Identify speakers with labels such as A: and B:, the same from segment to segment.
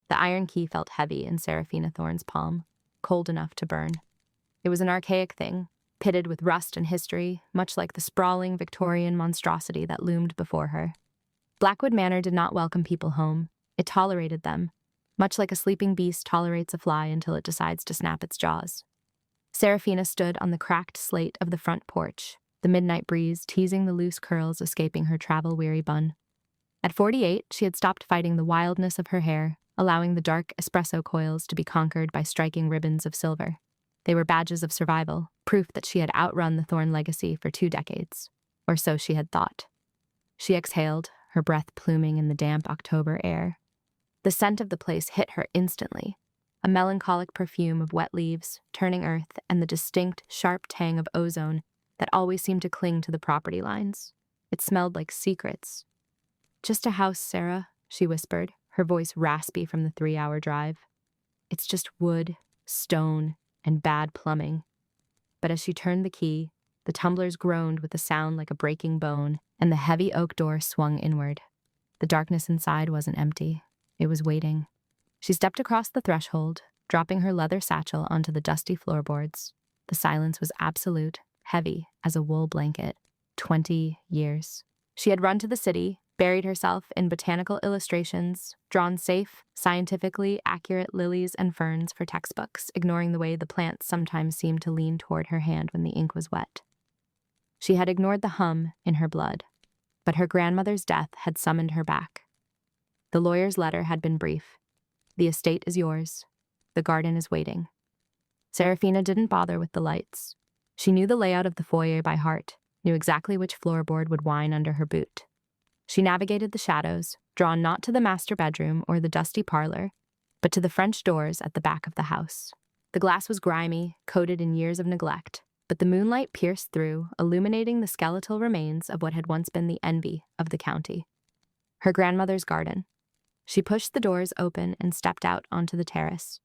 A: The iron key felt heavy in Seraphina Thorne's palm, cold enough to burn. It was an archaic thing, pitted with rust and history, much like the sprawling Victorian monstrosity that loomed before her. Blackwood Manor did not welcome people home. It tolerated them, much like a sleeping beast tolerates a fly until it decides to snap its jaws. Seraphina stood on the cracked slate of the front porch, the midnight breeze teasing the loose curls escaping her travel-weary bun. At 48, she had stopped fighting the wildness of her hair, allowing the dark espresso coils to be conquered by striking ribbons of silver. They were badges of survival, proof that she had outrun the Thorne legacy for 2 decades, or so she had thought. She exhaled, her breath pluming in the damp October air. The scent of the place hit her instantly, a melancholic perfume of wet leaves, turning earth, and the distinct, sharp tang of ozone that always seemed to cling to the property lines. It smelled like secrets. "Just a house, Sarah," she whispered, her voice raspy from the 3-hour drive. "It's just wood, stone, and bad plumbing." But as she turned the key, the tumblers groaned with a sound like a breaking bone, and the heavy oak door swung inward. The darkness inside wasn't empty. It was waiting. She stepped across the threshold, dropping her leather satchel onto the dusty floorboards. The silence was absolute, heavy as a wool blanket. 20 years. She had run to the city, buried herself in botanical illustrations, drawn safe, scientifically accurate lilies and ferns for textbooks, ignoring the way the plants sometimes seemed to lean toward her hand when the ink was wet. She had ignored the hum in her blood, but her grandmother's death had summoned her back. The lawyer's letter had been brief. "The estate is yours. The garden is waiting." Seraphina didn't bother with the lights. She knew the layout of the foyer by heart, knew exactly which floorboard would whine under her boot. She navigated the shadows, drawn not to the master bedroom or the dusty parlor, but to the French doors at the back of the house. The glass was grimy, coated in years of neglect, but the moonlight pierced through, illuminating the skeletal remains of what had once been the envy of the county. Her grandmother's garden. She pushed the doors open and stepped out onto the terrace.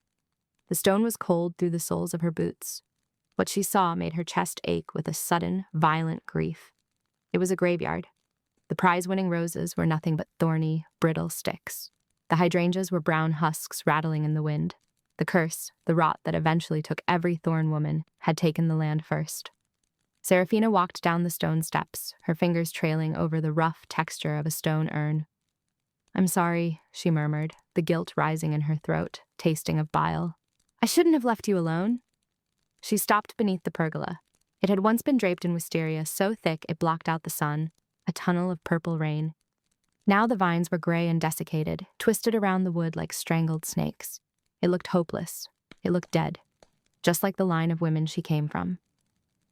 A: The stone was cold through the soles of her boots. What she saw made her chest ache with a sudden, violent grief. It was a graveyard. The prize-winning roses were nothing but thorny, brittle sticks. The hydrangeas were brown husks rattling in the wind. The curse, the rot that eventually took every Thorne woman, had taken the land first. Seraphina walked down the stone steps, her fingers trailing over the rough texture of a stone urn. "I'm sorry," she murmured, the guilt rising in her throat, tasting of bile. "I shouldn't have left you alone." She stopped beneath the pergola. It had once been draped in wisteria so thick it blocked out the sun, a tunnel of purple rain. Now the vines were gray and desiccated, twisted around the wood like strangled snakes. It looked hopeless. It looked dead, just like the line of women she came from.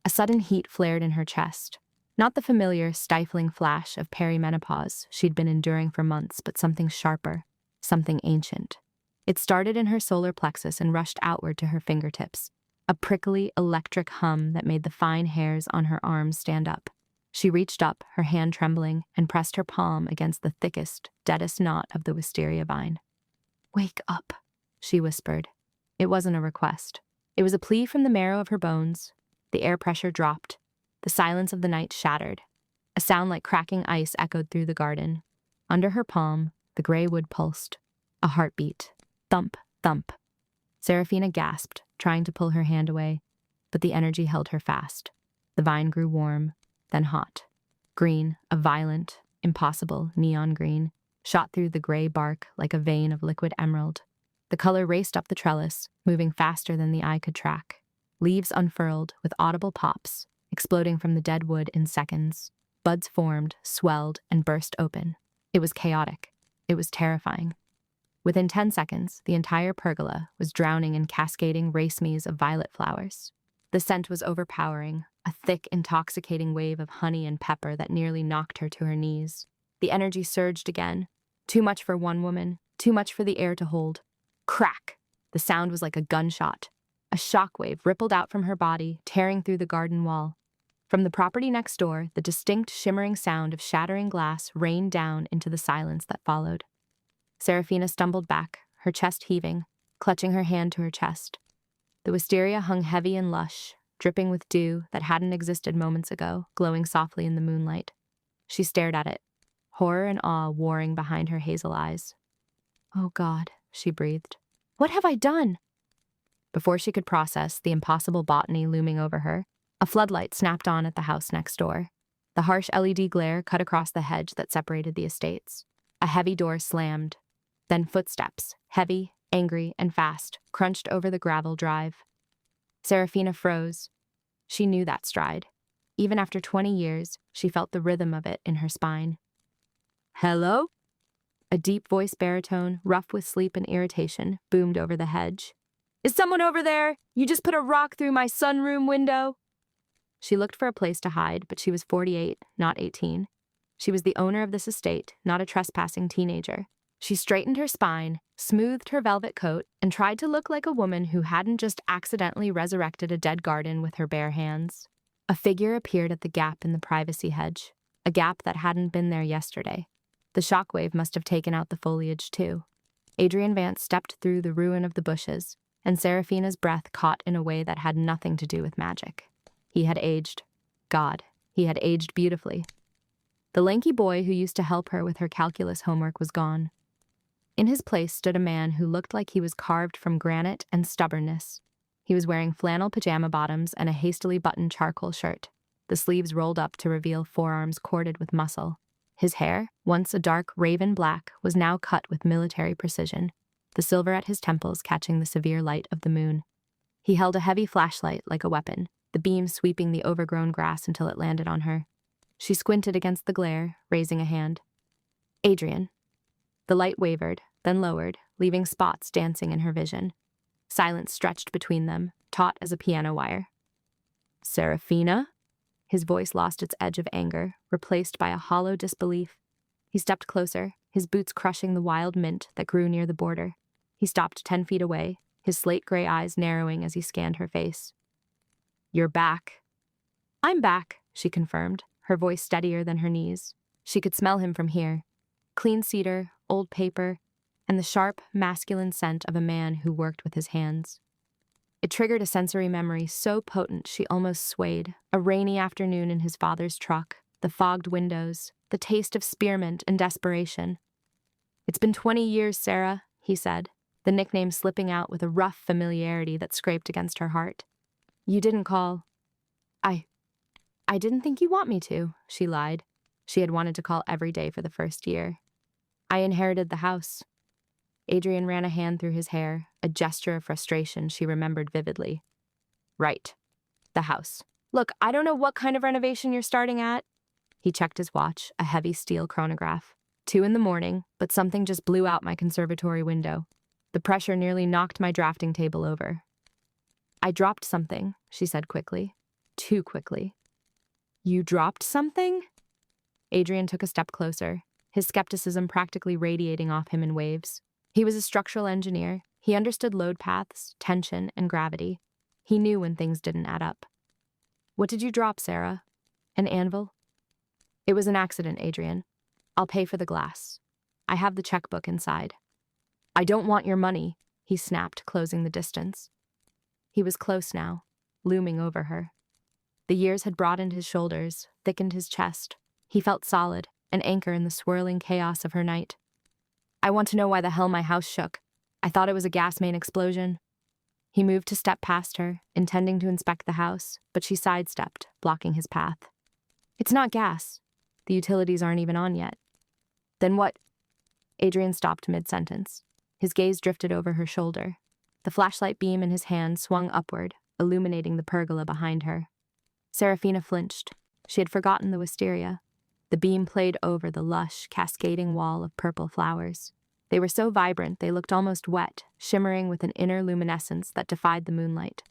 A: A sudden heat flared in her chest. Not the familiar, stifling flash of perimenopause she'd been enduring for months, but something sharper, something ancient. It started in her solar plexus and rushed outward to her fingertips, a prickly, electric hum that made the fine hairs on her arms stand up. She reached up, her hand trembling, and pressed her palm against the thickest, deadest knot of the wisteria vine. "Wake up," she whispered. It wasn't a request. It was a plea from the marrow of her bones. The air pressure dropped. The silence of the night shattered. A sound like cracking ice echoed through the garden. Under her palm, the gray wood pulsed. A heartbeat. Thump, thump. Seraphina gasped, trying to pull her hand away, but the energy held her fast. The vine grew warm, then hot. Green, a violent, impossible neon green, shot through the gray bark like a vein of liquid emerald. The color raced up the trellis, moving faster than the eye could track. Leaves unfurled with audible pops, exploding from the dead wood in seconds. Buds formed, swelled, and burst open. It was chaotic. It was terrifying. Within 10 seconds, the entire pergola was drowning in cascading racemes of violet flowers. The scent was overpowering, a thick, intoxicating wave of honey and pepper that nearly knocked her to her knees. The energy surged again. Too much for one woman, too much for the air to hold. Crack! The sound was like a gunshot. A shockwave rippled out from her body, tearing through the garden wall. From the property next door, the distinct, shimmering sound of shattering glass rained down into the silence that followed. Seraphina stumbled back, her chest heaving, clutching her hand to her chest. The wisteria hung heavy and lush, dripping with dew that hadn't existed moments ago, glowing softly in the moonlight. She stared at it, horror and awe warring behind her hazel eyes. "Oh God," she breathed. What have I done? Before she could process the impossible botany looming over her, a floodlight snapped on at the house next door. The harsh LED glare cut across the hedge that separated the estates. A heavy door slammed. Then footsteps, heavy, angry, and fast, crunched over the gravel drive. Serafina froze. She knew that stride. Even after 20 years, she felt the rhythm of it in her spine. Hello? A deep-voiced baritone, rough with sleep and irritation, boomed over the hedge. Is someone over there? You just put a rock through my sunroom window? She looked for a place to hide, but she was 48, not 18. She was the owner of this estate, not a trespassing teenager. She straightened her spine, smoothed her velvet coat, and tried to look like a woman who hadn't just accidentally resurrected a dead garden with her bare hands. A figure appeared at the gap in the privacy hedge, a gap that hadn't been there yesterday. The shockwave must have taken out the foliage too. Adrian Vance stepped through the ruin of the bushes, and Serafina's breath caught in a way that had nothing to do with magic. He had aged. God, he had aged beautifully. The lanky boy who used to help her with her calculus homework was gone. In his place stood a man who looked like he was carved from granite and stubbornness. He was wearing flannel pajama bottoms and a hastily buttoned charcoal shirt, the sleeves rolled up to reveal forearms corded with muscle. His hair, once a dark raven black, was now cut with military precision, the silver at his temples catching the severe light of the moon. He held a heavy flashlight like a weapon, the beam sweeping the overgrown grass until it landed on her. She squinted against the glare, raising a hand. Adrian. The light wavered, then lowered, leaving spots dancing in her vision. Silence stretched between them, taut as a piano wire. Serafina? His voice lost its edge of anger, replaced by a hollow disbelief. He stepped closer, his boots crushing the wild mint that grew near the border. He stopped 10 feet away, his slate-gray eyes narrowing as he scanned her face. You're back. I'm back, she confirmed, her voice steadier than her knees. She could smell him from here. Clean cedar, old paper, and the sharp, masculine scent of a man who worked with his hands. It triggered a sensory memory so potent she almost swayed. A rainy afternoon in his father's truck, the fogged windows, the taste of spearmint and desperation. It's been 20 years, Sarah, he said, the nickname slipping out with a rough familiarity that scraped against her heart. You didn't call. I didn't think you want me to, she lied. She had wanted to call every day for the first year. I inherited the house. Adrian ran a hand through his hair, a gesture of frustration she remembered vividly. Right. The house. Look, I don't know what kind of renovation you're starting at. He checked his watch, a heavy steel chronograph. 2 a.m, but something just blew out my conservatory window. The pressure nearly knocked my drafting table over. I dropped something, she said quickly. Too quickly. You dropped something? Adrian took a step closer, his skepticism practically radiating off him in waves. He was a structural engineer. He understood load paths, tension, and gravity. He knew when things didn't add up. What did you drop, Sarah? An anvil? It was an accident, Adrian. I'll pay for the glass. I have the checkbook inside. I don't want your money, he snapped, closing the distance. He was close now, looming over her. The years had broadened his shoulders, thickened his chest. He felt solid, an anchor in the swirling chaos of her night. I want to know why the hell my house shook. I thought it was a gas main explosion. He moved to step past her, intending to inspect the house, but she sidestepped, blocking his path. It's not gas. The utilities aren't even on yet. Then what? Adrian stopped mid-sentence. His gaze drifted over her shoulder. The flashlight beam in his hand swung upward, illuminating the pergola behind her. Serafina flinched. She had forgotten the wisteria. The beam played over the lush, cascading wall of purple flowers. They were so vibrant they looked almost wet, shimmering with an inner luminescence that defied the moonlight.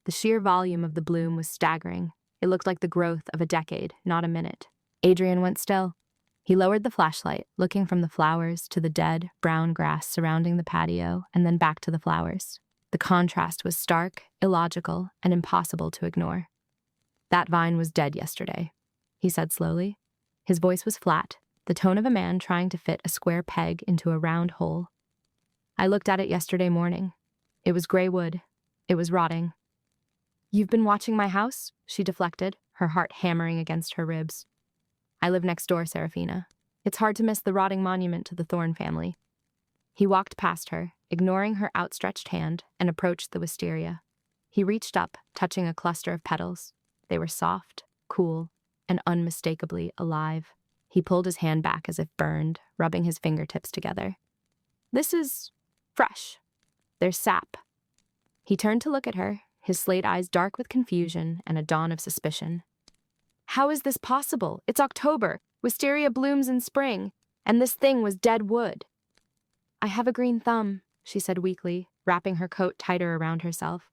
A: The sheer volume of the bloom was staggering. It looked like the growth of a decade, not a minute. Adrian went still. He lowered the flashlight, looking from the flowers to the dead, brown grass surrounding the patio, and then back to the flowers. The contrast was stark, illogical, and impossible to ignore. That vine was dead yesterday, he said slowly. His voice was flat, the tone of a man trying to fit a square peg into a round hole. I looked at it yesterday morning. It was gray wood. It was rotting. You've been watching my house? She deflected, her heart hammering against her ribs. I live next door, Serafina. It's hard to miss the rotting monument to the Thorne family. He walked past her, ignoring her outstretched hand, and approached the wisteria. He reached up, touching a cluster of petals. They were soft, cool, and unmistakably alive. He pulled his hand back as if burned, rubbing his fingertips together. This is fresh. There's sap. He turned to look at her, his slate eyes dark with confusion and a dawn of suspicion. How is this possible? It's October. Wisteria blooms in spring, and this thing was dead wood. I have a green thumb, she said weakly, wrapping her coat tighter around herself.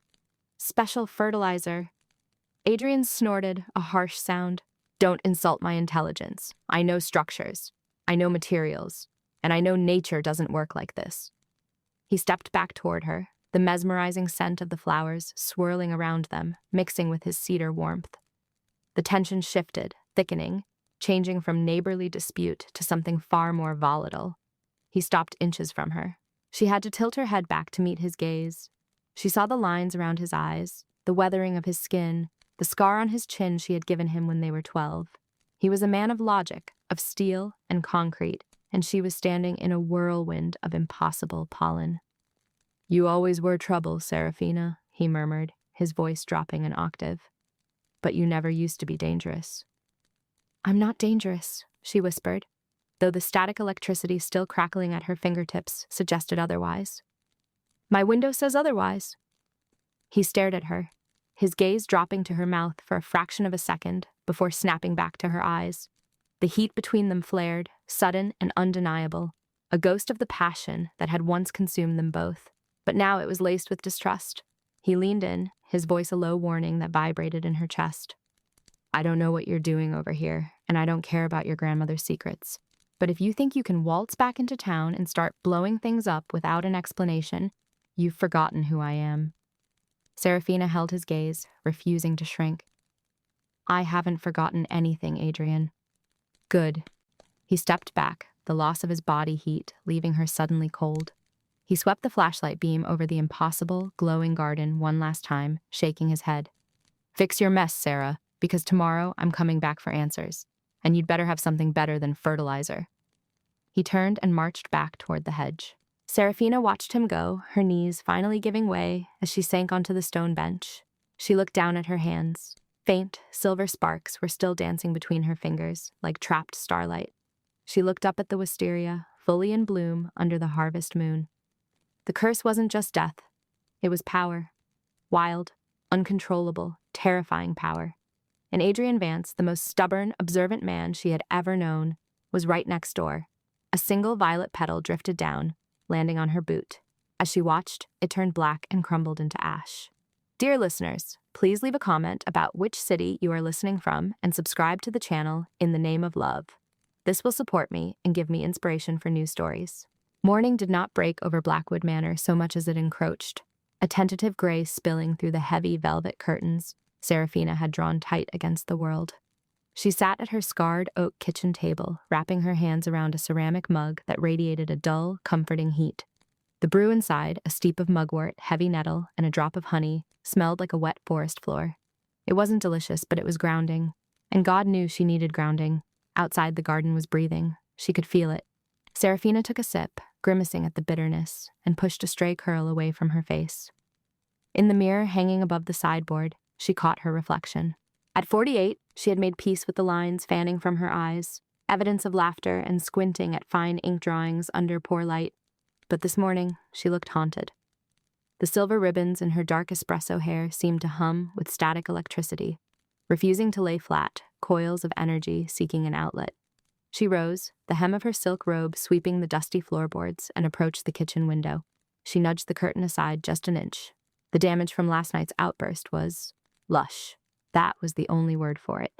A: Special fertilizer. Adrian snorted, a harsh sound. Don't insult my intelligence. I know structures. I know materials. And I know nature doesn't work like this. He stepped back toward her, the mesmerizing scent of the flowers swirling around them, mixing with his cedar warmth. The tension shifted, thickening, changing from neighborly dispute to something far more volatile. He stopped inches from her. She had to tilt her head back to meet his gaze. She saw the lines around his eyes, the weathering of his skin, the scar on his chin she had given him when they were 12. He was a man of logic, of steel and concrete, and she was standing in a whirlwind of impossible pollen. You always were trouble, Seraphina, he murmured, his voice dropping an octave. But you never used to be dangerous. I'm not dangerous, she whispered, though the static electricity still crackling at her fingertips suggested otherwise. My window says otherwise. He stared at her, his gaze dropping to her mouth for a fraction of a second before snapping back to her eyes. The heat between them flared, sudden and undeniable, a ghost of the passion that had once consumed them both. But now it was laced with distrust. He leaned in, his voice a low warning that vibrated in her chest. I don't know what you're doing over here, and I don't care about your grandmother's secrets. But if you think you can waltz back into town and start blowing things up without an explanation, you've forgotten who I am. Seraphina held his gaze, refusing to shrink. I haven't forgotten anything, Adrian. Good. He stepped back, the loss of his body heat leaving her suddenly cold. He swept the flashlight beam over the impossible, glowing garden one last time, shaking his head. Fix your mess, Sarah, because tomorrow I'm coming back for answers, and you'd better have something better than fertilizer. He turned and marched back toward the hedge. Seraphina watched him go, her knees finally giving way as she sank onto the stone bench. She looked down at her hands. Faint, silver sparks were still dancing between her fingers, like trapped starlight. She looked up at the wisteria, fully in bloom under the harvest moon. The curse wasn't just death. It was power. Wild, uncontrollable, terrifying power. And Adrian Vance, the most stubborn, observant man she had ever known, was right next door. A single violet petal drifted down, landing on her boot. As she watched, it turned black and crumbled into ash. Dear listeners, please leave a comment about which city you are listening from and subscribe to the channel in the name of love. This will support me and give me inspiration for new stories. Morning did not break over Blackwood Manor so much as it encroached, a tentative gray spilling through the heavy velvet curtains Seraphina had drawn tight against the world. She sat at her scarred oak kitchen table, wrapping her hands around a ceramic mug that radiated a dull, comforting heat. The brew inside, a steep of mugwort, heavy nettle, and a drop of honey, smelled like a wet forest floor. It wasn't delicious, but it was grounding. And God knew she needed grounding. Outside, the garden was breathing. She could feel it. Seraphina took a sip, grimacing at the bitterness, and pushed a stray curl away from her face. In the mirror hanging above the sideboard, she caught her reflection. At 48, she had made peace with the lines fanning from her eyes, evidence of laughter and squinting at fine ink drawings under poor light. But this morning, she looked haunted. The silver ribbons in her dark espresso hair seemed to hum with static electricity, refusing to lay flat, coils of energy seeking an outlet. She rose, the hem of her silk robe sweeping the dusty floorboards, and approached the kitchen window. She nudged the curtain aside just an inch. The damage from last night's outburst was lush. That was the only word for it.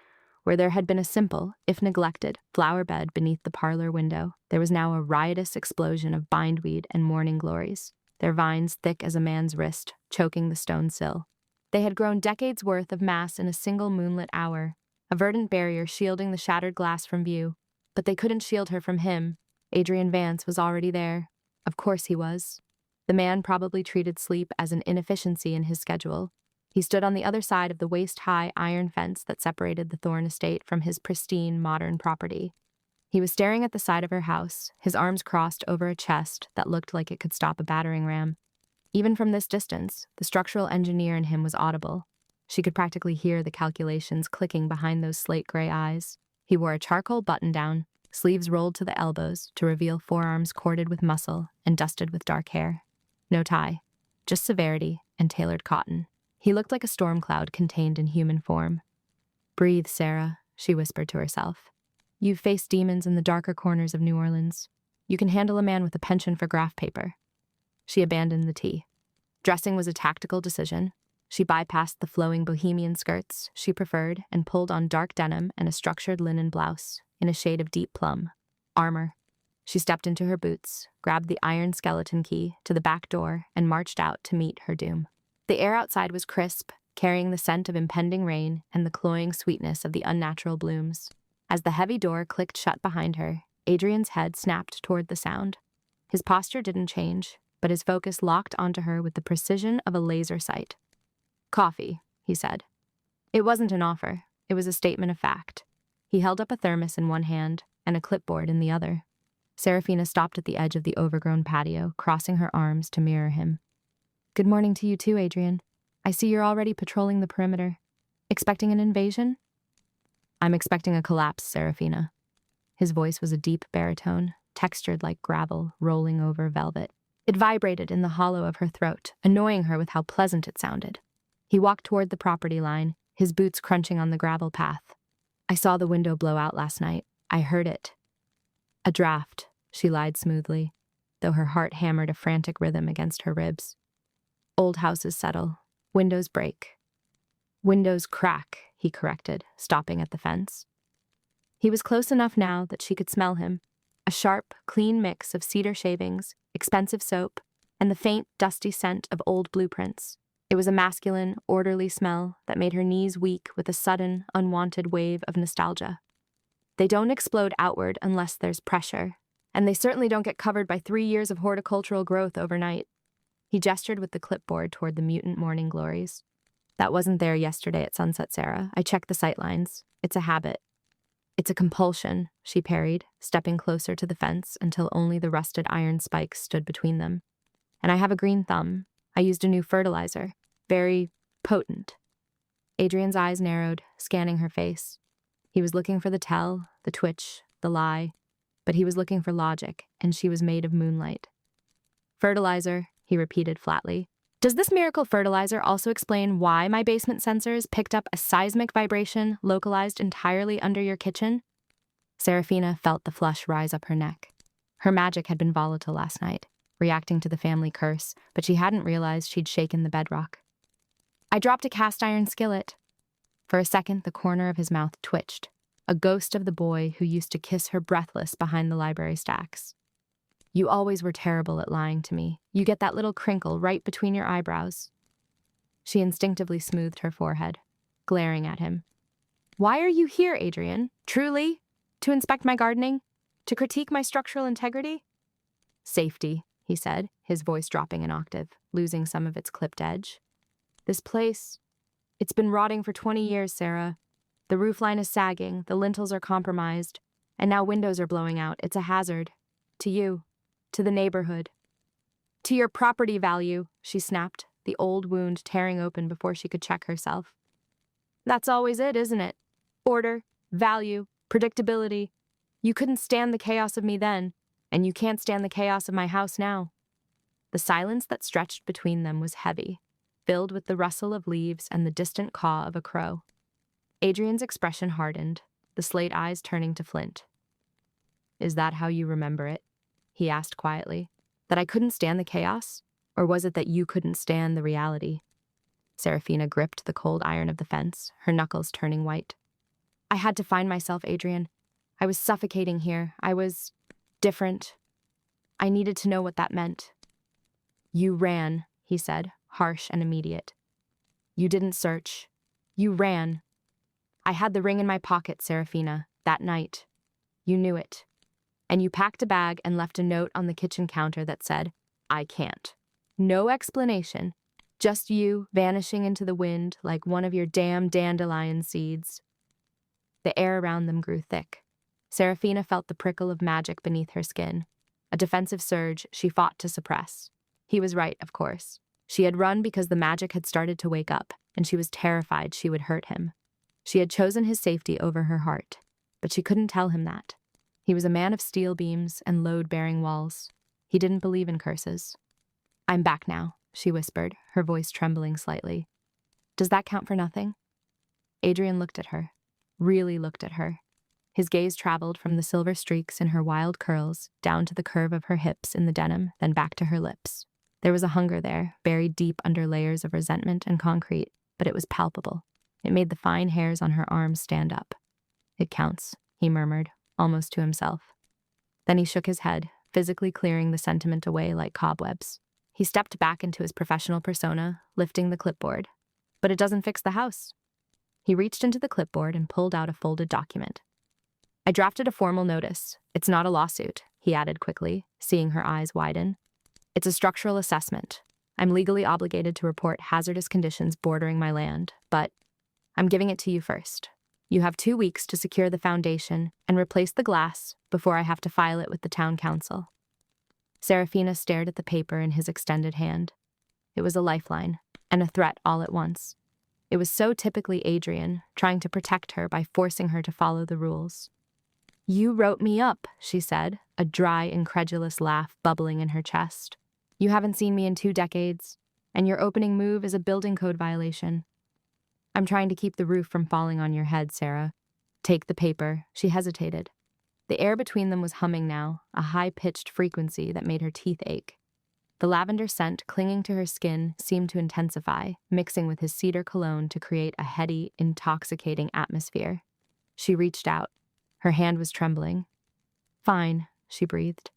A: Where there had been a simple, if neglected, flower bed beneath the parlor window, there was now a riotous explosion of bindweed and morning glories, their vines thick as a man's wrist, choking the stone sill. They had grown decades' worth of mass in a single moonlit hour, a verdant barrier shielding the shattered glass from view. But they couldn't shield her from him. Adrian Vance was already there. Of course he was. The man probably treated sleep as an inefficiency in his schedule. He stood on the other side of the waist-high iron fence that separated the Thorne estate from his pristine, modern property. He was staring at the side of her house, his arms crossed over a chest that looked like it could stop a battering ram. Even from this distance, the structural engineer in him was audible. She could practically hear the calculations clicking behind those slate-gray eyes. He wore a charcoal button-down, sleeves rolled to the elbows to reveal forearms corded with muscle and dusted with dark hair. No tie, just severity and tailored cotton. He looked like a storm cloud contained in human form. "Breathe, Sarah," she whispered to herself. "You've faced demons in the darker corners of New Orleans. You can handle a man with a penchant for graph paper." She abandoned the tea. Dressing was a tactical decision. She bypassed the flowing bohemian skirts she preferred and pulled on dark denim and a structured linen blouse in a shade of deep plum. Armor. She stepped into her boots, grabbed the iron skeleton key to the back door, and marched out to meet her doom. The air outside was crisp, carrying the scent of impending rain and the cloying sweetness of the unnatural blooms. As the heavy door clicked shut behind her, Adrian's head snapped toward the sound. His posture didn't change, but his focus locked onto her with the precision of a laser sight. "Coffee," he said. It wasn't an offer, it was a statement of fact. He held up a thermos in one hand and a clipboard in the other. Serafina stopped at the edge of the overgrown patio, crossing her arms to mirror him. "Good morning to you too, Adrian. I see you're already patrolling the perimeter. Expecting an invasion?" "I'm expecting a collapse, Serafina." His voice was a deep baritone, textured like gravel rolling over velvet. It vibrated in the hollow of her throat, annoying her with how pleasant it sounded. He walked toward the property line, his boots crunching on the gravel path. "I saw the window blow out last night. I heard it." "A draft," she lied smoothly, though her heart hammered a frantic rhythm against her ribs. "Old houses settle. Windows break." "Windows crack," he corrected, stopping at the fence. He was close enough now that she could smell him. A sharp, clean mix of cedar shavings, expensive soap, and the faint, dusty scent of old blueprints. It was a masculine, orderly smell that made her knees weak with a sudden, unwanted wave of nostalgia. They don't explode outward unless there's pressure, and they certainly don't get covered by 3 years of horticultural growth overnight. He gestured with the clipboard toward the mutant morning glories. "That wasn't there yesterday at sunset, Sarah. I checked the sightlines. It's a habit." "It's a compulsion," she parried, stepping closer to the fence until only the rusted iron spikes stood between them. "And I have a green thumb. I used a new fertilizer. Very potent." Adrian's eyes narrowed, scanning her face. He was looking for the tell, the twitch, the lie, but he was looking for logic, and she was made of moonlight. "Fertilizer," he repeated flatly. "Does this miracle fertilizer also explain why my basement sensors picked up a seismic vibration localized entirely under your kitchen?" Serafina felt the flush rise up her neck. Her magic had been volatile last night, reacting to the family curse, but she hadn't realized she'd shaken the bedrock. "I dropped a cast iron skillet." For a second, the corner of his mouth twitched, a ghost of the boy who used to kiss her breathless behind the library stacks. "You always were terrible at lying to me. You get that little crinkle right between your eyebrows." She instinctively smoothed her forehead, glaring at him. "Why are you here, Adrian? Truly? To inspect my gardening? To critique my structural integrity?" "Safety," he said, his voice dropping an octave, losing some of its clipped edge. "This place, it's been rotting for 20 years, Sarah. The roofline is sagging, the lintels are compromised, and now windows are blowing out. It's a hazard. To you. To the neighborhood. To your property value," she snapped, the old wound tearing open before she could check herself. "That's always it, isn't it? Order, value, predictability. You couldn't stand the chaos of me then, and you can't stand the chaos of my house now." The silence that stretched between them was heavy, filled with the rustle of leaves and the distant caw of a crow. Adrian's expression hardened, the slate eyes turning to flint. "Is that how you remember it?" he asked quietly. "That I couldn't stand the chaos? Or was it that you couldn't stand the reality?" Serafina gripped the cold iron of the fence, her knuckles turning white. "I had to find myself, Adrian. I was suffocating here. I was different. I needed to know what that meant." "You ran," he said, harsh and immediate. "You didn't search. You ran. I had the ring in my pocket, Serafina, that night. You knew it. And you packed a bag and left a note on the kitchen counter that said, 'I can't.' No explanation. Just you vanishing into the wind like one of your damn dandelion seeds." The air around them grew thick. Serafina felt the prickle of magic beneath her skin. A defensive surge she fought to suppress. He was right, of course. She had run because the magic had started to wake up, and she was terrified she would hurt him. She had chosen his safety over her heart, but she couldn't tell him that. He was a man of steel beams and load-bearing walls. He didn't believe in curses. "I'm back now," she whispered, her voice trembling slightly. "Does that count for nothing?" Adrian looked at her, really looked at her. His gaze traveled from the silver streaks in her wild curls down to the curve of her hips in the denim, then back to her lips. There was a hunger there, buried deep under layers of resentment and concrete, but it was palpable. It made the fine hairs on her arms stand up. "It counts," he murmured, almost to himself. Then he shook his head, physically clearing the sentiment away like cobwebs. He stepped back into his professional persona, lifting the clipboard. "But it doesn't fix the house." He reached into the clipboard and pulled out a folded document. "I drafted a formal notice. It's not a lawsuit," he added quickly, seeing her eyes widen. "It's a structural assessment. I'm legally obligated to report hazardous conditions bordering my land, but I'm giving it to you first. You have 2 weeks to secure the foundation and replace the glass before I have to file it with the town council." Serafina stared at the paper in his extended hand. It was a lifeline, and a threat all at once. It was so typically Adrian, trying to protect her by forcing her to follow the rules. "You wrote me up," she said, a dry, incredulous laugh bubbling in her chest. "You haven't seen me in 2 decades, and your opening move is a building code violation. I'm trying to keep the roof from falling on your head, Sarah. Take the paper." She hesitated. The air between them was humming now, a high-pitched frequency that made her teeth ache. The lavender scent clinging to her skin seemed to intensify, mixing with his cedar cologne to create a heady, intoxicating atmosphere. She reached out. Her hand was trembling. "Fine," she breathed.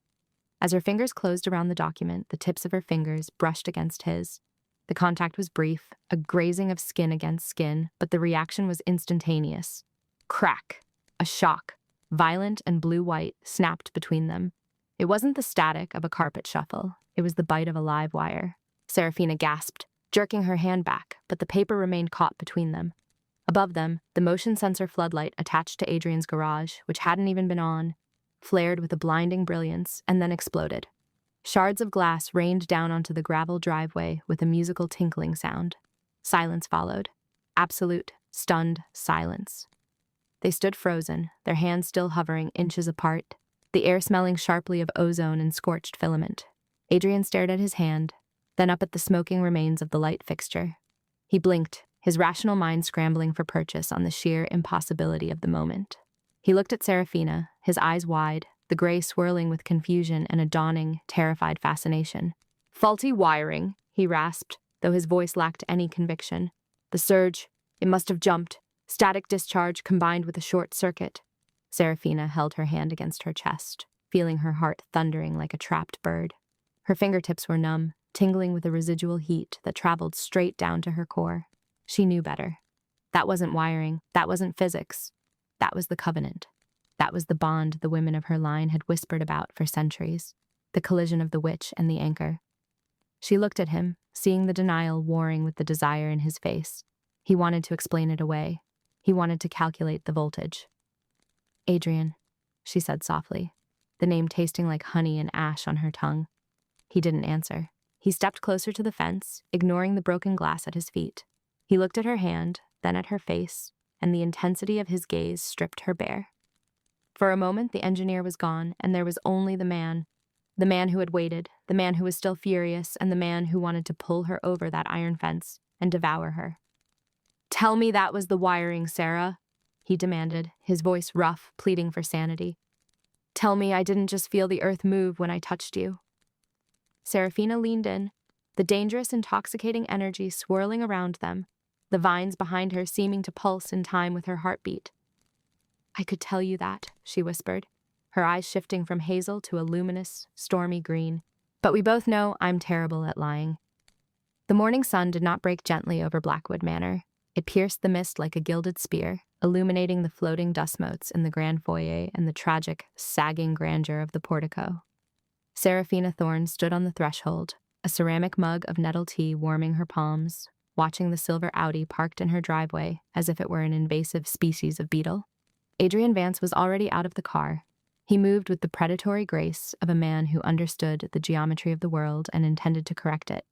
A: As her fingers closed around the document, the tips of her fingers brushed against his. The contact was brief, a grazing of skin against skin, but the reaction was instantaneous. Crack! A shock, violent and blue-white, snapped between them. It wasn't the static of a carpet shuffle. It was the bite of a live wire. Serafina gasped, jerking her hand back, but the paper remained caught between them. Above them, the motion sensor floodlight attached to Adrian's garage, which hadn't even been on, flared with a blinding brilliance and then exploded. Shards of glass rained down onto the gravel driveway with a musical tinkling sound. Silence followed. Absolute, stunned silence. They stood frozen, their hands still hovering inches apart, the air smelling sharply of ozone and scorched filament. Adrian stared at his hand, then up at the smoking remains of the light fixture. He blinked, his rational mind scrambling for purchase on the sheer impossibility of the moment. He looked at Serafina, his eyes wide, the gray swirling with confusion and a dawning, terrified fascination. "Faulty wiring," he rasped, though his voice lacked any conviction. "The surge, it must have jumped. Static discharge combined with a short circuit." Serafina held her hand against her chest, feeling her heart thundering like a trapped bird. Her fingertips were numb, tingling with a residual heat that traveled straight down to her core. She knew better. That wasn't wiring, that wasn't physics. That was the covenant. That was the bond the women of her line had whispered about for centuries, the collision of the witch and the anchor. She looked at him, seeing the denial warring with the desire in his face. He wanted to explain it away. He wanted to calculate the voltage. "Adrian," she said softly, the name tasting like honey and ash on her tongue. He didn't answer. He stepped closer to the fence, ignoring the broken glass at his feet. He looked at her hand, then at her face, and the intensity of his gaze stripped her bare. For a moment, the engineer was gone, and there was only the man who had waited, the man who was still furious, and the man who wanted to pull her over that iron fence and devour her. "Tell me that was the wiring, Sarah," he demanded, his voice rough, pleading for sanity. "Tell me I didn't just feel the earth move when I touched you." Serafina leaned in, the dangerous, intoxicating energy swirling around them, the vines behind her seeming to pulse in time with her heartbeat. "I could tell you that," she whispered, her eyes shifting from hazel to a luminous, stormy green. "But we both know I'm terrible at lying." The morning sun did not break gently over Blackwood Manor. It pierced the mist like a gilded spear, illuminating the floating dust motes in the grand foyer and the tragic, sagging grandeur of the portico. Serafina Thorne stood on the threshold, a ceramic mug of nettle tea warming her palms, watching the silver Audi parked in her driveway as if it were an invasive species of beetle. Adrian Vance was already out of the car. He moved with the predatory grace of a man who understood the geometry of the world and intended to correct it.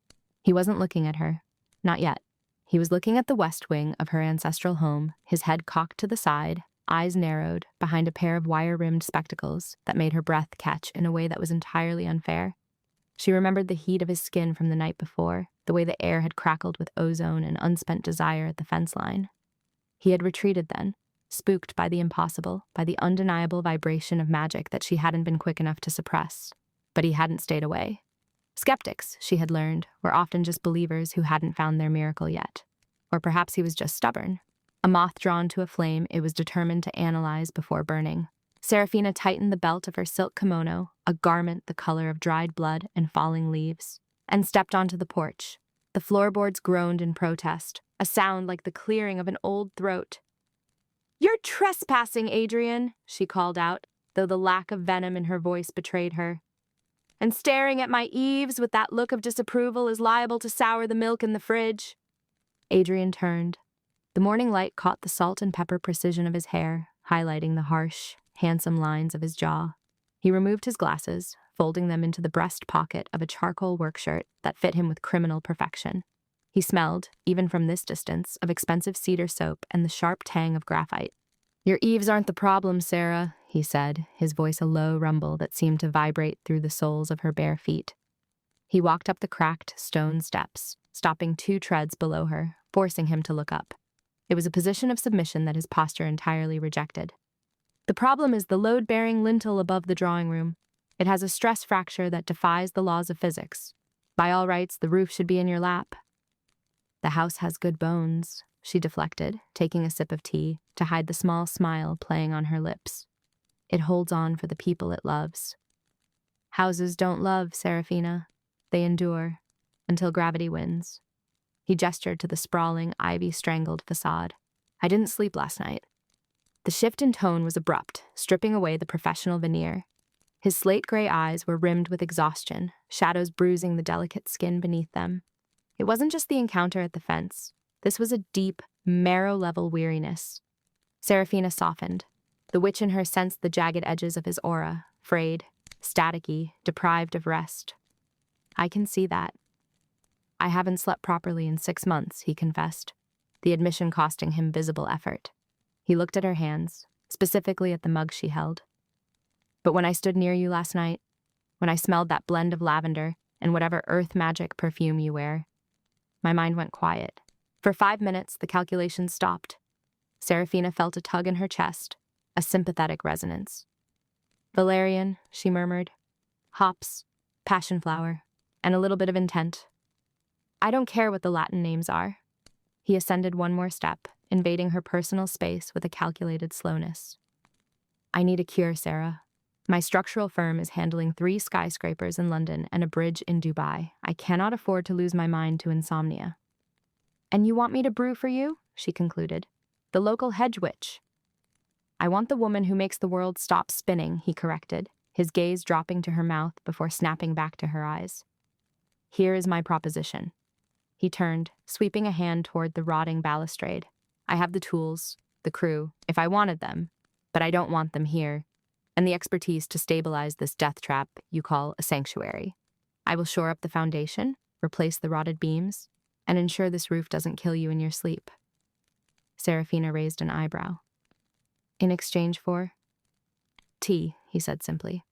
A: He wasn't looking at her. Not yet. He was looking at the west wing of her ancestral home, his head cocked to the side, eyes narrowed, behind a pair of wire-rimmed spectacles that made her breath catch in a way that was entirely unfair. She remembered the heat of his skin from the night before, the way the air had crackled with ozone and unspent desire at the fence line. He had retreated then, spooked by the impossible, by the undeniable vibration of magic that she hadn't been quick enough to suppress. But he hadn't stayed away. Skeptics, she had learned, were often just believers who hadn't found their miracle yet. Or perhaps he was just stubborn. A moth drawn to a flame it was determined to analyze before burning. Serafina tightened the belt of her silk kimono, a garment the color of dried blood and falling leaves, and stepped onto the porch. The floorboards groaned in protest, a sound like the clearing of an old throat. "You're trespassing, Adrian," she called out, though the lack of venom in her voice betrayed her. "And staring at my eaves with that look of disapproval is liable to sour the milk in the fridge." Adrian turned. The morning light caught the salt and pepper precision of his hair, highlighting the harsh, handsome lines of his jaw. He removed his glasses, folding them into the breast pocket of a charcoal workshirt that fit him with criminal perfection. He smelled, even from this distance, of expensive cedar soap and the sharp tang of graphite. "Your eaves aren't the problem, Sarah," he said, his voice a low rumble that seemed to vibrate through the soles of her bare feet. He walked up the cracked stone steps, stopping 2 treads below her, forcing him to look up. It was a position of submission that his posture entirely rejected. "The problem is the load-bearing lintel above the drawing room. It has a stress fracture that defies the laws of physics. By all rights, the roof should be in your lap." "The house has good bones," she deflected, taking a sip of tea to hide the small smile playing on her lips. "It holds on for the people it loves." "Houses don't love, Serafina. They endure, until gravity wins." He gestured to the sprawling, ivy-strangled facade. "I didn't sleep last night." The shift in tone was abrupt, stripping away the professional veneer. His slate-gray eyes were rimmed with exhaustion, shadows bruising the delicate skin beneath them. It wasn't just the encounter at the fence. This was a deep, marrow-level weariness. Serafina softened. The witch in her sensed the jagged edges of his aura, frayed, staticky, deprived of rest. "I can see that." "I haven't slept properly in 6 months," he confessed, the admission costing him visible effort. He looked at her hands, specifically at the mug she held. "But when I stood near you last night, when I smelled that blend of lavender and whatever earth magic perfume you wear, my mind went quiet. For 5 minutes, the calculations stopped." Serafina felt a tug in her chest, a sympathetic resonance. "Valerian," she murmured. "Hops, passion flower, and a little bit of intent. I don't care what the Latin names are." He ascended 1 more step, invading her personal space with a calculated slowness. "I need a cure, Sarah. My structural firm is handling 3 skyscrapers in London and a bridge in Dubai. I cannot afford to lose my mind to insomnia." "And you want me to brew for you?" she concluded. "The local hedge witch." "I want the woman who makes the world stop spinning," he corrected, his gaze dropping to her mouth before snapping back to her eyes. "Here is my proposition." He turned, sweeping a hand toward the rotting balustrade. "I have the tools, the crew, if I wanted them, but I don't want them here, and the expertise to stabilize this death trap you call a sanctuary. I will shore up the foundation, replace the rotted beams, and ensure this roof doesn't kill you in your sleep." Serafina raised an eyebrow. "In exchange for?" "Tea," he said simply.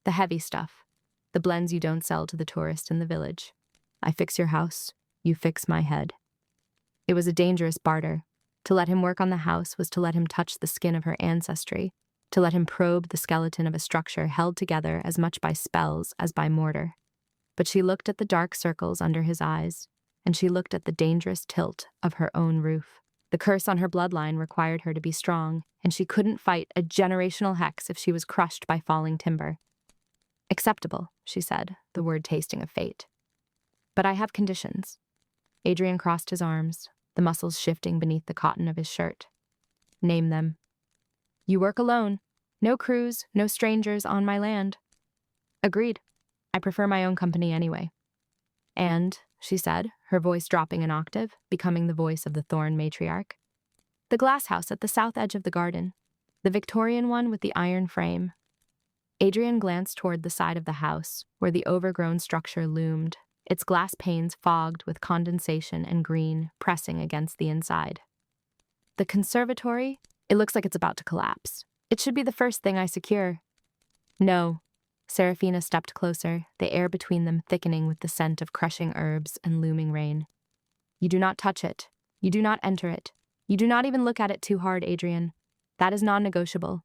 A: "The heavy stuff, the blends you don't sell to the tourist in the village. I fix your house, you fix my head." It was a dangerous barter. To let him work on the house was to let him touch the skin of her ancestry, to let him probe the skeleton of a structure held together as much by spells as by mortar. But she looked at the dark circles under his eyes, and she looked at the dangerous tilt of her own roof. The curse on her bloodline required her to be strong, and she couldn't fight a generational hex if she was crushed by falling timber. "Acceptable," she said, the word tasting of fate. "But I have conditions." Adrian crossed his arms, the muscles shifting beneath the cotton of his shirt. "Name them." "You work alone. No crews, no strangers on my land." "Agreed. I prefer my own company anyway." "And," she said, her voice dropping an octave, becoming the voice of the Thorn matriarch, "the glass house at the south edge of the garden. The Victorian one with the iron frame. Adrian glanced toward the side of the house, where the overgrown structure loomed, its glass panes fogged with condensation and green pressing against the inside. The conservatory? It looks like it's about to collapse. It should be the first thing I secure. No. Serafina stepped closer, the air between them thickening with the scent of crushing herbs and looming rain. You do not touch it. You do not enter it. You do not even look at it too hard, Adrian. That is non-negotiable.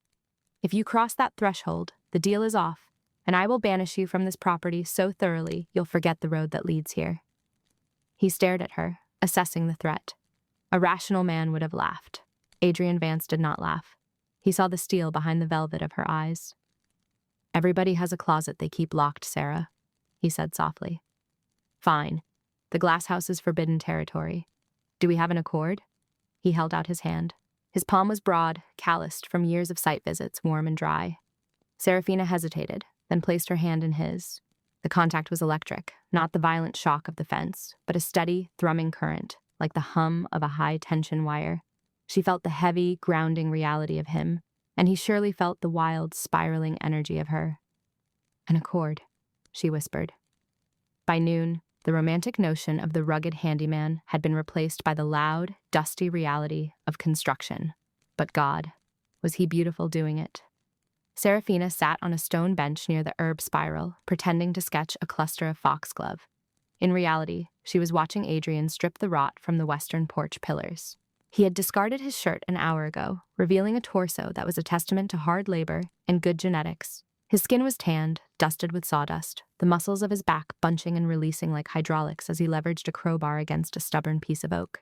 A: If you cross that threshold, the deal is off, and I will banish you from this property so thoroughly you'll forget the road that leads here. He stared at her, assessing the threat. A rational man would have laughed. Adrian Vance did not laugh. He saw the steel behind the velvet of her eyes. Everybody has a closet they keep locked, Sarah, he said softly. Fine. The glass house is forbidden territory. Do we have an accord? He held out his hand. His palm was broad, calloused from years of site visits, warm and dry. Serafina hesitated, then placed her hand in his. The contact was electric, not the violent shock of the fence, but a steady, thrumming current, like the hum of a high-tension wire. She felt the heavy, grounding reality of him, and he surely felt the wild, spiraling energy of her. An accord, she whispered. By noon, the romantic notion of the rugged handyman had been replaced by the loud, dusty reality of construction. But God, was he beautiful doing it? Serafina sat on a stone bench near the herb spiral, pretending to sketch a cluster of foxglove. In reality, she was watching Adrian strip the rot from the western porch pillars. He had discarded his shirt an hour ago, revealing a torso that was a testament to hard labor and good genetics. His skin was tanned, dusted with sawdust, the muscles of his back bunching and releasing like hydraulics as he leveraged a crowbar against a stubborn piece of oak.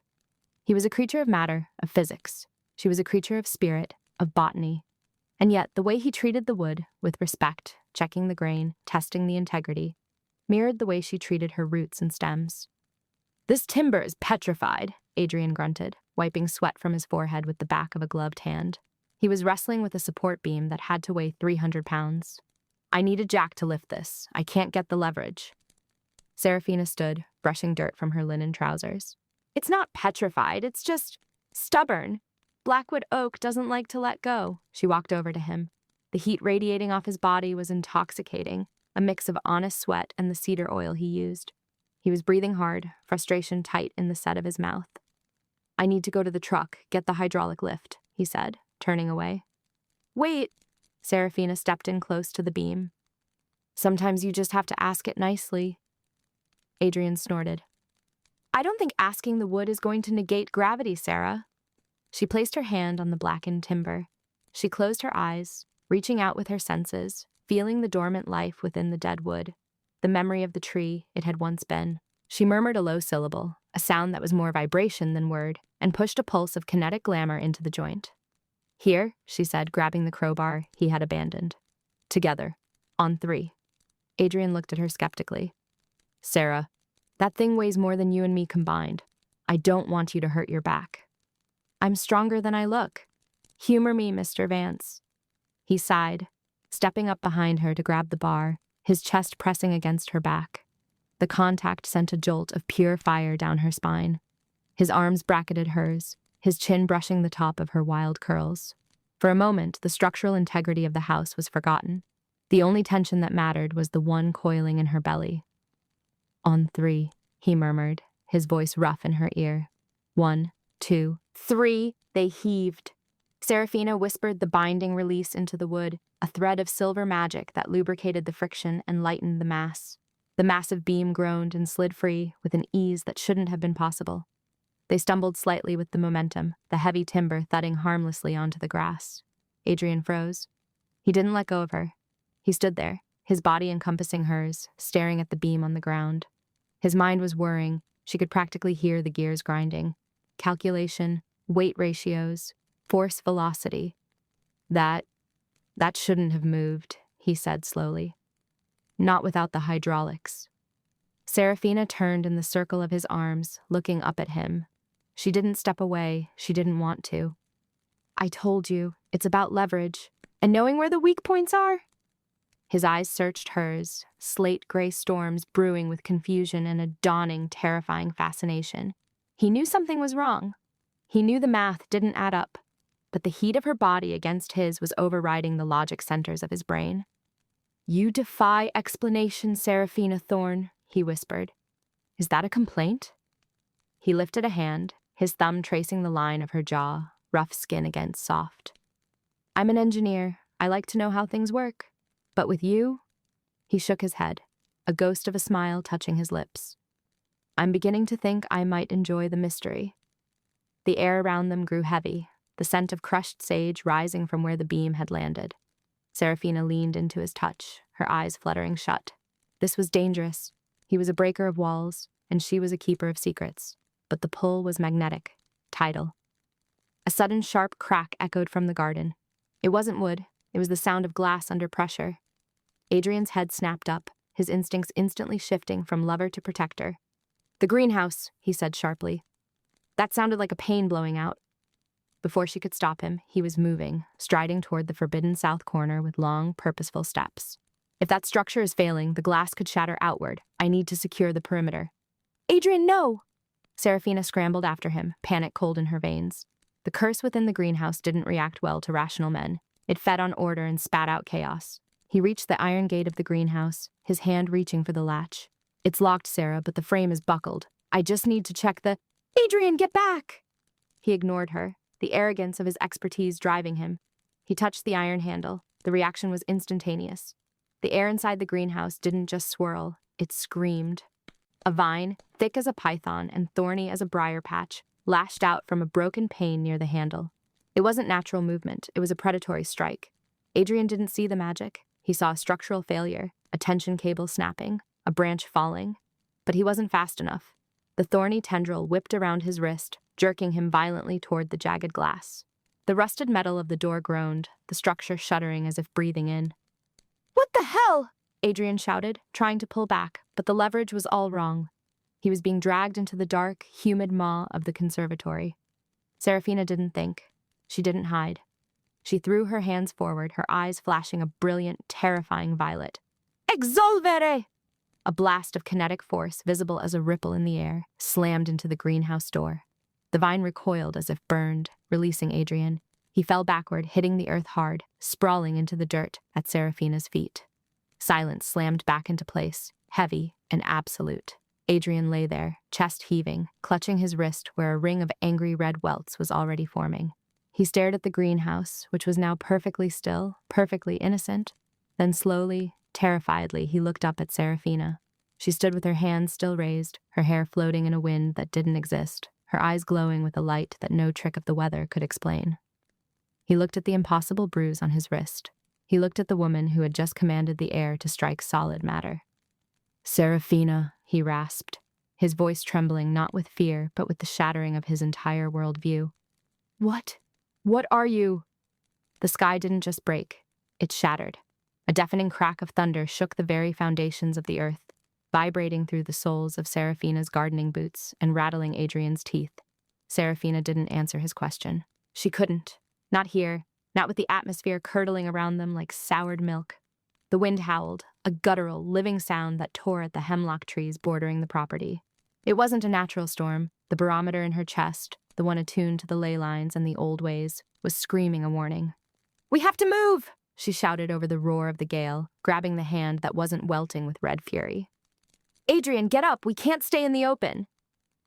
A: He was a creature of matter, of physics. She was a creature of spirit, of botany. And yet, the way he treated the wood, with respect, checking the grain, testing the integrity, mirrored the way she treated her roots and stems. This timber is petrified, Adrian grunted, wiping sweat from his forehead with the back of a gloved hand. He was wrestling with a support beam that had to weigh 300 pounds. I need a jack to lift this. I can't get the leverage. Serafina stood, brushing dirt from her linen trousers. It's not petrified, it's just stubborn. Blackwood oak doesn't like to let go. She walked over to him. The heat radiating off his body was intoxicating, a mix of honest sweat and the cedar oil he used. He was breathing hard, frustration tight in the set of his mouth. I need to go to the truck, get the hydraulic lift, he said, turning away. Wait, Serafina stepped in close to the beam. Sometimes you just have to ask it nicely. Adrian snorted. I don't think asking the wood is going to negate gravity, Sarah. She placed her hand on the blackened timber. She closed her eyes, reaching out with her senses, feeling the dormant life within the dead wood, the memory of the tree it had once been. She murmured a low syllable, a sound that was more vibration than word, and pushed a pulse of kinetic glamour into the joint. Here, she said, grabbing the crowbar he had abandoned. Together, on 3. Adrian looked at her skeptically. Sarah, that thing weighs more than you and me combined. I don't want you to hurt your back. I'm stronger than I look. Humor me, Mr. Vance. He sighed, stepping up behind her to grab the bar, his chest pressing against her back. The contact sent a jolt of pure fire down her spine. His arms bracketed hers, his chin brushing the top of her wild curls. For a moment, the structural integrity of the house was forgotten. The only tension that mattered was the one coiling in her belly. On 3, he murmured, his voice rough in her ear. 1, 2, 3, they heaved. Serafina whispered the binding release into the wood, a thread of silver magic that lubricated the friction and lightened the mass. The massive beam groaned and slid free with an ease that shouldn't have been possible. They stumbled slightly with the momentum, the heavy timber thudding harmlessly onto the grass. Adrian froze. He didn't let go of her. He stood there, his body encompassing hers, staring at the beam on the ground. His mind was whirring. She could practically hear the gears grinding. Calculation, weight ratios, force velocity. That shouldn't have moved, he said slowly. Not without the hydraulics. Serafina turned in the circle of his arms, looking up at him. She didn't step away. She didn't want to. I told you, it's about leverage. And knowing where the weak points are? His eyes searched hers, slate-gray storms brewing with confusion and a dawning, terrifying fascination. He knew something was wrong. He knew the math didn't add up. but the heat of her body against his was overriding the logic centers of his brain. "You defy explanation, Seraphina Thorne," he whispered. "Is that a complaint?" He lifted a hand, his thumb tracing the line of her jaw, rough skin against soft. "I'm an engineer. I like to know how things work. But with you?" He shook his head, a ghost of a smile touching his lips. "I'm beginning to think I might enjoy the mystery." The air around them grew heavy, the scent of crushed sage rising from where the beam had landed. Seraphina leaned into his touch, her eyes fluttering shut. This was dangerous. He was a breaker of walls, and she was a keeper of secrets. But the pull was magnetic, tidal. A sudden sharp crack echoed from the garden. It wasn't wood, it was the sound of glass under pressure. Adrian's head snapped up, his instincts instantly shifting from lover to protector. "The greenhouse," he said sharply. That sounded like a pane blowing out. Before she could stop him, he was moving, striding toward the forbidden south corner with long, purposeful steps. "If that structure is failing, the glass could shatter outward. I need to secure the perimeter." "Adrian, no!" Seraphina scrambled after him, panic cold in her veins. The curse within the greenhouse didn't react well to rational men. It fed on order and spat out chaos. He reached the iron gate of the greenhouse, his hand reaching for the latch. "It's locked, Sarah, but the frame is buckled. I just need to check the—" "Adrian, get back!" He ignored her, the arrogance of his expertise driving him. He touched the iron handle. The reaction was instantaneous. The air inside the greenhouse didn't just swirl, it screamed. A vine, thick as a python and thorny as a briar patch, lashed out from a broken pane near the handle. It wasn't natural movement, it was a predatory strike. Adrian didn't see the magic. He saw a structural failure, a tension cable snapping, a branch falling. But he wasn't fast enough. The thorny tendril whipped around his wrist, jerking him violently toward the jagged glass. The rusted metal of the door groaned, the structure shuddering as if breathing in. "What the hell?" Adrian shouted, trying to pull back, but the leverage was all wrong. He was being dragged into the dark, humid maw of the conservatory. Seraphina didn't think. She didn't hide. She threw her hands forward, her eyes flashing a brilliant, terrifying violet. "Exolvere!" A blast of kinetic force, visible as a ripple in the air, slammed into the greenhouse door. The vine recoiled as if burned, releasing Adrian. He fell backward, hitting the earth hard, sprawling into the dirt at Seraphina's feet. Silence slammed back into place, heavy and absolute. Adrian lay there, chest heaving, clutching his wrist where a ring of angry red welts was already forming. He stared at the greenhouse, which was now perfectly still, perfectly innocent. Then slowly, terrifiedly, he looked up at Seraphina. She stood with her hands still raised, her hair floating in a wind that didn't exist, her eyes glowing with a light that no trick of the weather could explain. He looked at the impossible bruise on his wrist. He looked at the woman who had just commanded the air to strike solid matter. "Seraphina," he rasped, his voice trembling not with fear, but with the shattering of his entire worldview. "What? What are you?" The sky didn't just break. It shattered. A deafening crack of thunder shook the very foundations of the earth, vibrating through the soles of Seraphina's gardening boots and rattling Adrian's teeth. Seraphina didn't answer his question. She couldn't. Not here, not with the atmosphere curdling around them like soured milk. The wind howled, a guttural, living sound that tore at the hemlock trees bordering the property. It wasn't a natural storm. The barometer in her chest, the one attuned to the ley lines and the old ways, was screaming a warning. "We have to move!" she shouted over the roar of the gale, grabbing the hand that wasn't welting with red fury. "Adrian, get up! We can't stay in the open!"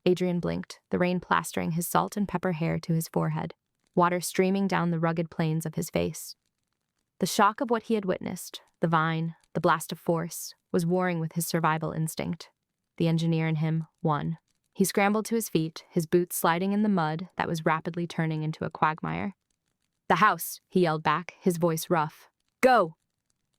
A: Adrian blinked, the rain plastering his salt and pepper hair to his forehead, water streaming down the rugged planes of his face. The shock of what he had witnessed, the vine, the blast of force, was warring with his survival instinct. The engineer in him won. He scrambled to his feet, his boots sliding in the mud that was rapidly turning into a quagmire. "The house," he yelled back, his voice rough. "Go!"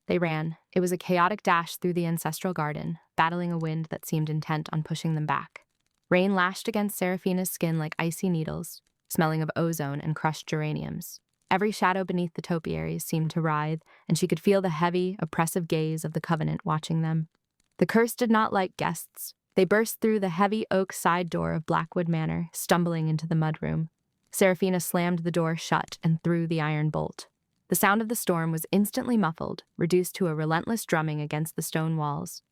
A: They ran. It was a chaotic dash through the ancestral garden, battling a wind that seemed intent on pushing them back. Rain lashed against Seraphina's skin like icy needles, smelling of ozone and crushed geraniums. Every shadow beneath the topiaries seemed to writhe, and she could feel the heavy, oppressive gaze of the Covenant watching them. The curse did not like guests. They burst through the heavy oak side door of Blackwood Manor, stumbling into the mudroom. Seraphina slammed the door shut and threw the iron bolt. The sound of the storm was instantly muffled, reduced to a relentless drumming against the stone walls.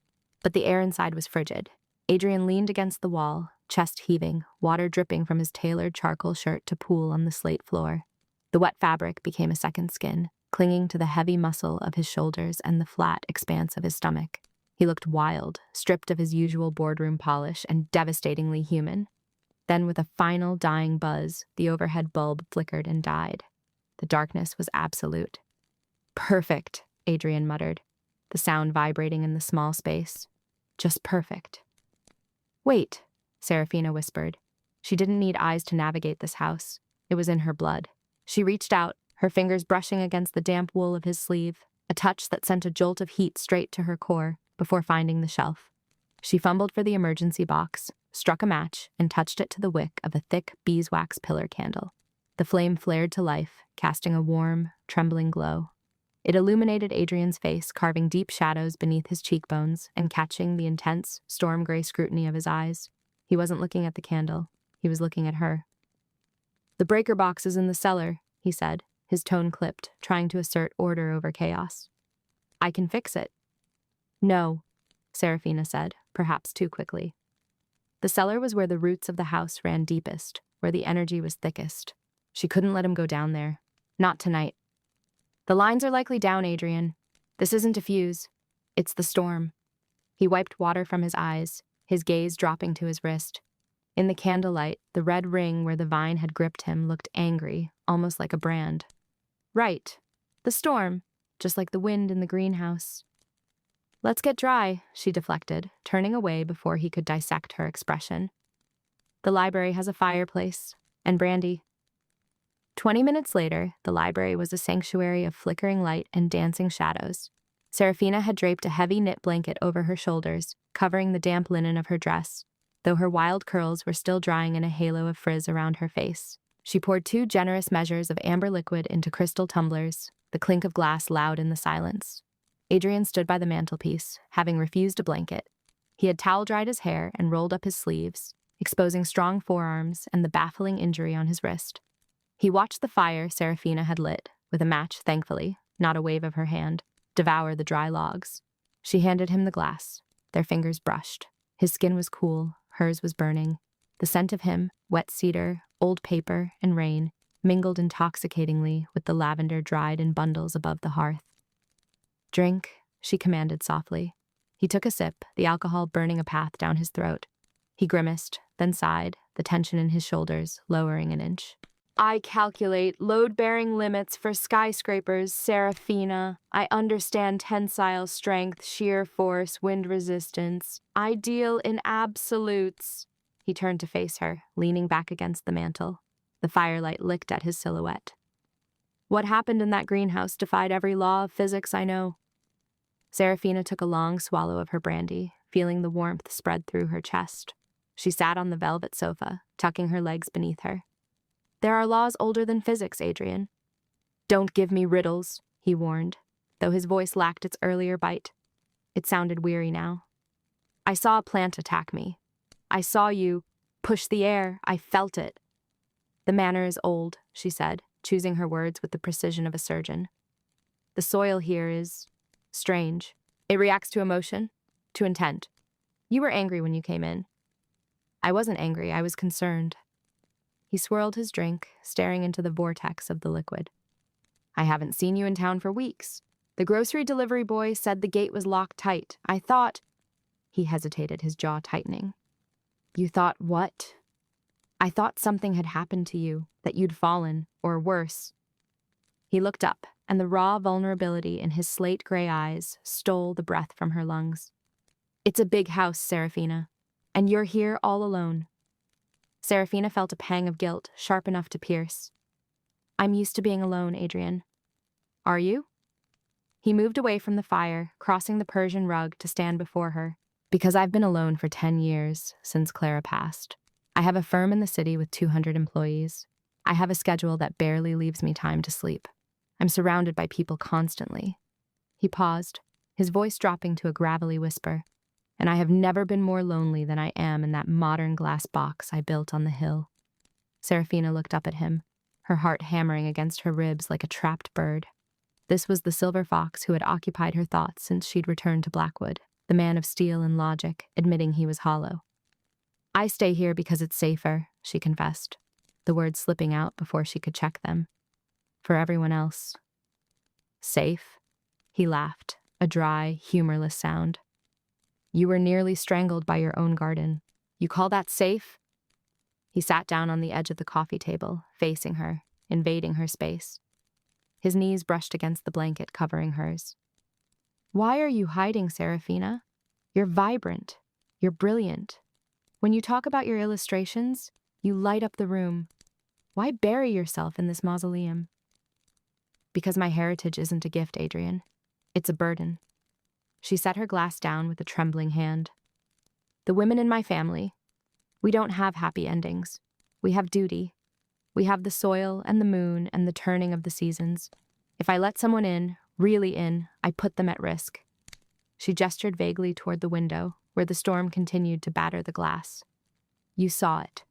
A: But the air inside was frigid. Adrian leaned against the wall, chest heaving, water dripping from his tailored charcoal shirt to pool on the slate floor. The wet fabric became a second skin, clinging to the heavy muscle of his shoulders and the flat expanse of his stomach. He looked wild, stripped of his usual boardroom polish and devastatingly human. Then, with a final dying buzz, the overhead bulb flickered and died. The darkness was absolute. "Perfect," Adrian muttered, the sound vibrating in the small space. "Just perfect." "Wait," Serafina whispered. She didn't need eyes to navigate this house. It was in her blood. She reached out, her fingers brushing against the damp wool of his sleeve, a touch that sent a jolt of heat straight to her core before finding the shelf. She fumbled for the emergency box, struck a match, and touched it to the wick of a thick beeswax pillar candle. The flame flared to life, casting a warm, trembling glow. It illuminated Adrian's face, carving deep shadows beneath his cheekbones and catching the intense, storm-gray scrutiny of his eyes. He wasn't looking at the candle. He was looking at her. "The breaker box is in the cellar," he said, his tone clipped, trying to assert order over chaos. "I can fix it." "No," Serafina said, perhaps too quickly. The cellar was where the roots of the house ran deepest, where the energy was thickest. She couldn't let him go down there. Not tonight. "The lines are likely down, Adrian. This isn't a fuse. It's the storm." He wiped water from his eyes, his gaze dropping to his wrist. In the candlelight, the red ring where the vine had gripped him looked angry, almost like a brand. "Right. The storm, just like the wind in the greenhouse." "Let's get dry," she deflected, turning away before he could dissect her expression. "The library has a fireplace, and brandy." 20 minutes later, the library was a sanctuary of flickering light and dancing shadows. Serafina had draped a heavy knit blanket over her shoulders, covering the damp linen of her dress, though her wild curls were still drying in a halo of frizz around her face. She poured 2 generous measures of amber liquid into crystal tumblers, the clink of glass loud in the silence. Adrian stood by the mantelpiece, having refused a blanket. He had towel-dried his hair and rolled up his sleeves, exposing strong forearms and the baffling injury on his wrist. He watched the fire Serafina had lit, with a match, thankfully, not a wave of her hand, devour the dry logs. She handed him the glass. Their fingers brushed. His skin was cool, hers was burning. The scent of him, wet cedar, old paper, and rain, mingled intoxicatingly with the lavender dried in bundles above the hearth. "Drink," she commanded softly. He took a sip, the alcohol burning a path down his throat. He grimaced, then sighed, the tension in his shoulders lowering an inch. "I calculate load-bearing limits for skyscrapers, Serafina. I understand tensile strength, shear force, wind resistance. I deal in absolutes." He turned to face her, leaning back against the mantel. The firelight licked at his silhouette. "What happened in that greenhouse defied every law of physics I know." Serafina took a long swallow of her brandy, feeling the warmth spread through her chest. She sat on the velvet sofa, tucking her legs beneath her. "There are laws older than physics, Adrian." "Don't give me riddles," he warned, though his voice lacked its earlier bite. It sounded weary now. "I saw a plant attack me. I saw you push the air. I felt it." "The manor is old," she said, choosing her words with the precision of a surgeon. "The soil here is strange. It reacts to emotion, to intent. You were angry when you came in." "I wasn't angry, I was concerned." He swirled his drink, staring into the vortex of the liquid. "I haven't seen you in town for weeks. The grocery delivery boy said the gate was locked tight. I thought—" He hesitated, his jaw tightening. "You thought what?" "I thought something had happened to you, that you'd fallen, or worse." He looked up, and the raw vulnerability in his slate-gray eyes stole the breath from her lungs. "It's a big house, Serafina, and you're here all alone." Serafina felt a pang of guilt, sharp enough to pierce. "I'm used to being alone, Adrian." "Are you?" He moved away from the fire, crossing the Persian rug to stand before her. "Because I've been alone for 10 years, since Clara passed. I have a firm in the city with 200 employees. I have a schedule that barely leaves me time to sleep. I'm surrounded by people constantly." He paused, his voice dropping to a gravelly whisper. "And I have never been more lonely than I am in that modern glass box I built on the hill." Serafina looked up at him, her heart hammering against her ribs like a trapped bird. This was the silver fox who had occupied her thoughts since she'd returned to Blackwood, the man of steel and logic, admitting he was hollow. "I stay here because it's safer," she confessed, the words slipping out before she could check them. for everyone else. Safe? He laughed, a dry, humorless sound. You were nearly strangled by your own garden. You call that safe? He sat down on the edge of the coffee table, facing her, invading her space. His knees brushed against the blanket covering hers. Why are you hiding, Serafina? You're vibrant. You're brilliant. When you talk about your illustrations, you light up the room. Why bury yourself in this mausoleum? Because my heritage isn't a gift, Adrian. It's a burden. She set her glass down with a trembling hand. The women in my family, we don't have happy endings. We have duty. We have the soil and the moon and the turning of the seasons. If I let someone in, really in, I put them at risk. She gestured vaguely toward the window, where the storm continued to batter the glass. You saw it.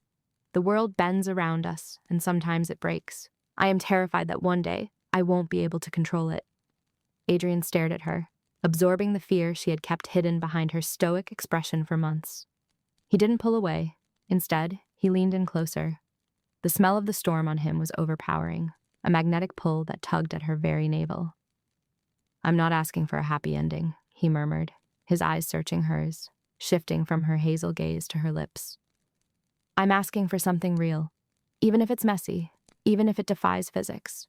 A: The world bends around us, and sometimes it breaks. I am terrified that one day I won't be able to control it. Adrian stared at her, absorbing the fear she had kept hidden behind her stoic expression for months. He didn't pull away. Instead, he leaned in closer. The smell of the storm on him was overpowering, a magnetic pull that tugged at her very navel. I'm not asking for a happy ending, he murmured, his eyes searching hers, shifting from her hazel gaze to her lips. I'm asking for something real, even if it's messy, even if it defies physics.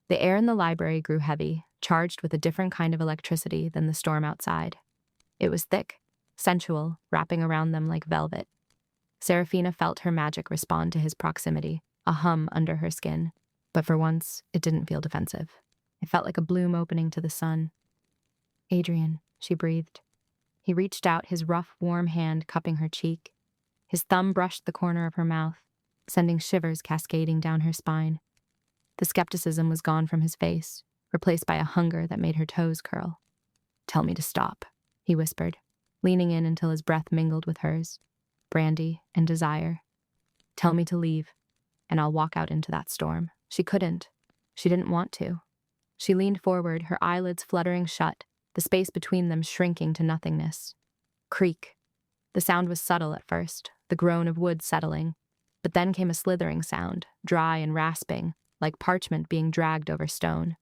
A: The air in the library grew heavy, charged with a different kind of electricity than the storm outside. It was thick, sensual, wrapping around them like velvet. Serafina felt her magic respond to his proximity, a hum under her skin. But for once, it didn't feel defensive. It felt like a bloom opening to the sun. Adrian, she breathed. He reached out, his rough, warm hand cupping her cheek. His thumb brushed the corner of her mouth, sending shivers cascading down her spine. The skepticism was gone from his face, replaced by a hunger that made her toes curl. Tell me to stop, he whispered, leaning in until his breath mingled with hers. Brandy and desire. Tell me to leave, and I'll walk out into that storm. She couldn't. She didn't want to. She leaned forward, her eyelids fluttering shut, the space between them shrinking to nothingness. Creak. The sound was subtle at first, the groan of wood settling, but then came a slithering sound, dry and rasping, like parchment being dragged over stone.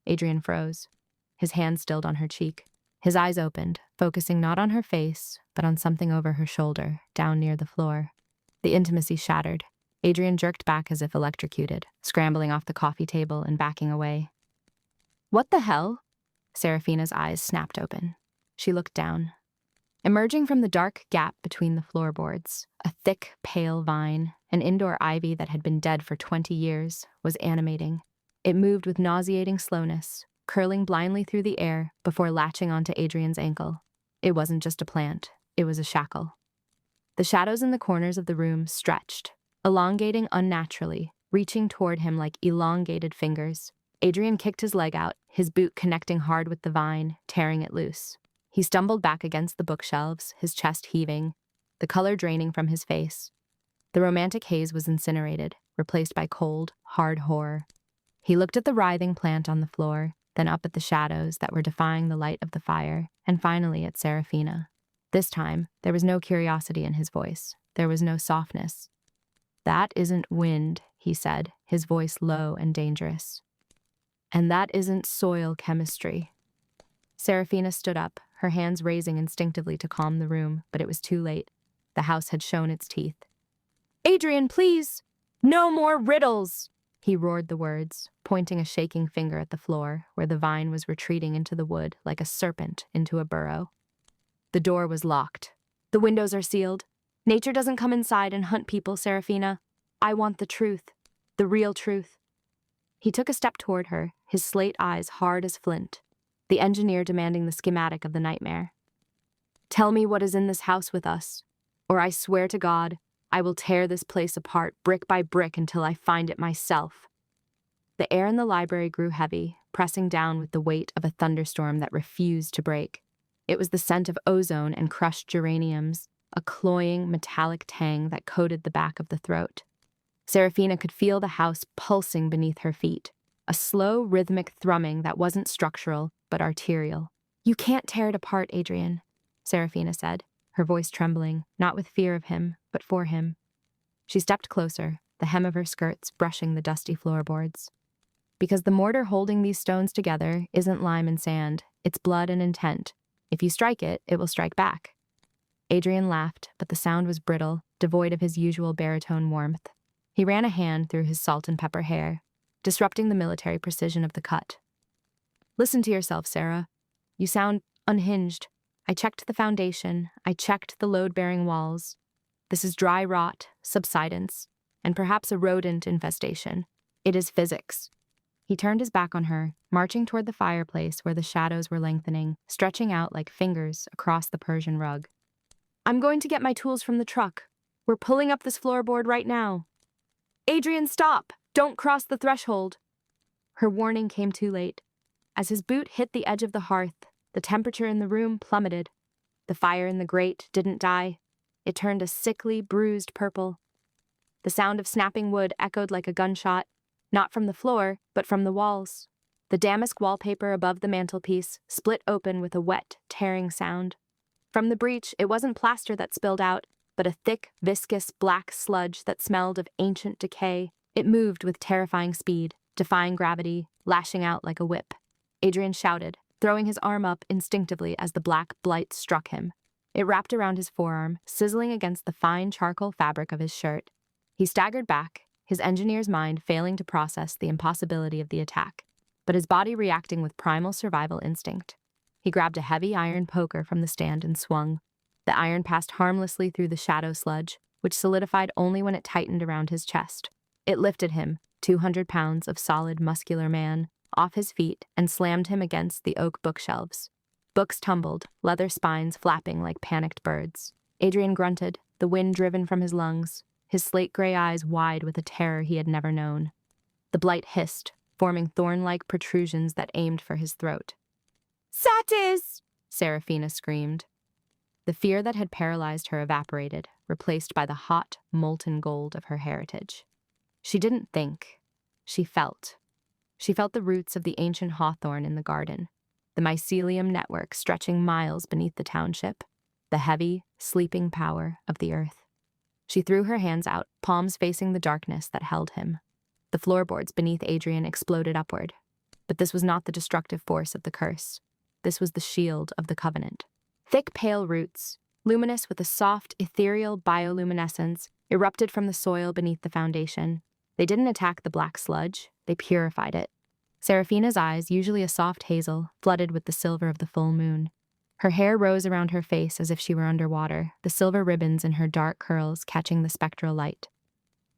A: Adrian froze, his hand stilled on her cheek. His eyes opened, focusing not on her face, but on something over her shoulder, down near the floor. The intimacy shattered. Adrian jerked back as if electrocuted, scrambling off the coffee table and backing away. What the hell? Serafina's eyes snapped open. She looked down. Emerging from the dark gap between the floorboards, a thick, pale vine, an indoor ivy that had been dead for 20 years, was animating. It moved with nauseating slowness, curling blindly through the air before latching onto Adrian's ankle. It wasn't just a plant, it was a shackle. The shadows in the corners of the room stretched, elongating unnaturally, reaching toward him like elongated fingers. Adrian kicked his leg out, his boot connecting hard with the vine, tearing it loose. He stumbled back against the bookshelves, his chest heaving, the color draining from his face. The romantic haze was incinerated, replaced by cold, hard horror. He looked at the writhing plant on the floor, then up at the shadows that were defying the light of the fire, and finally at Serafina. This time, there was no curiosity in his voice. There was no softness. That isn't wind, he said, his voice low and dangerous. And that isn't soil chemistry. Serafina stood up, her hands raising instinctively to calm the room, but it was too late. The house had shown its teeth. Adrian, please! No more riddles! He roared the words, pointing a shaking finger at the floor, where the vine was retreating into the wood like a serpent into a burrow. The door was locked. The windows are sealed. Nature doesn't come inside and hunt people, Serafina. I want the truth. The real truth. He took a step toward her, his slate eyes hard as flint, the engineer demanding the schematic of the nightmare. Tell me what is in this house with us, or I swear to God, I will tear this place apart brick by brick until I find it myself. The air in the library grew heavy, pressing down with the weight of a thunderstorm that refused to break. It was the scent of ozone and crushed geraniums, a cloying, metallic tang that coated the back of the throat. Serafina could feel the house pulsing beneath her feet, a slow, rhythmic thrumming that wasn't structural, but arterial. You can't tear it apart, Adrian, Serafina said, her voice trembling, not with fear of him, but for him. She stepped closer, the hem of her skirts brushing the dusty floorboards. Because the mortar holding these stones together isn't lime and sand, it's blood and intent. If you strike it, it will strike back. Adrian laughed, but the sound was brittle, devoid of his usual baritone warmth. He ran a hand through his salt and pepper hair, disrupting the military precision of the cut. Listen to yourself, Sarah. You sound unhinged. I checked the foundation. I checked the load-bearing walls. This is dry rot, subsidence, and perhaps a rodent infestation. It is physics. He turned his back on her, marching toward the fireplace where the shadows were lengthening, stretching out like fingers across the Persian rug. I'm going to get my tools from the truck. We're pulling up this floorboard right now. Adrian, stop! Don't cross the threshold. Her warning came too late. As his boot hit the edge of the hearth, the temperature in the room plummeted. The fire in the grate didn't die. It turned a sickly, bruised purple. The sound of snapping wood echoed like a gunshot, not from the floor, but from the walls. The damask wallpaper above the mantelpiece split open with a wet, tearing sound. From the breach, it wasn't plaster that spilled out, but a thick, viscous black sludge that smelled of ancient decay. It moved with terrifying speed, defying gravity, lashing out like a whip. Adrian shouted, throwing his arm up instinctively as the black blight struck him. It wrapped around his forearm, sizzling against the fine charcoal fabric of his shirt. He staggered back, his engineer's mind failing to process the impossibility of the attack, but his body reacting with primal survival instinct. He grabbed a heavy iron poker from the stand and swung. The iron passed harmlessly through the shadow sludge, which solidified only when it tightened around his chest. It lifted him, 200 pounds of solid, muscular man, off his feet and slammed him against the oak bookshelves. Books tumbled, leather spines flapping like panicked birds. Adrian grunted, the wind driven from his lungs, his slate-gray eyes wide with a terror he had never known. The blight hissed, forming thorn-like protrusions that aimed for his throat. Satis! Seraphina screamed. The fear that had paralyzed her evaporated, replaced by the hot, molten gold of her heritage. She didn't think. She felt. She felt the roots of the ancient hawthorn in the garden, the mycelium network stretching miles beneath the township, the heavy, sleeping power of the earth. She threw her hands out, palms facing the darkness that held him. The floorboards beneath Adrian exploded upward. But this was not the destructive force of the curse. This was the shield of the covenant. Thick, pale roots, luminous with a soft, ethereal bioluminescence, erupted from the soil beneath the foundation. They didn't attack the black sludge, they purified it. Seraphina's eyes, usually a soft hazel, flooded with the silver of the full moon. Her hair rose around her face as if she were underwater, the silver ribbons in her dark curls catching the spectral light.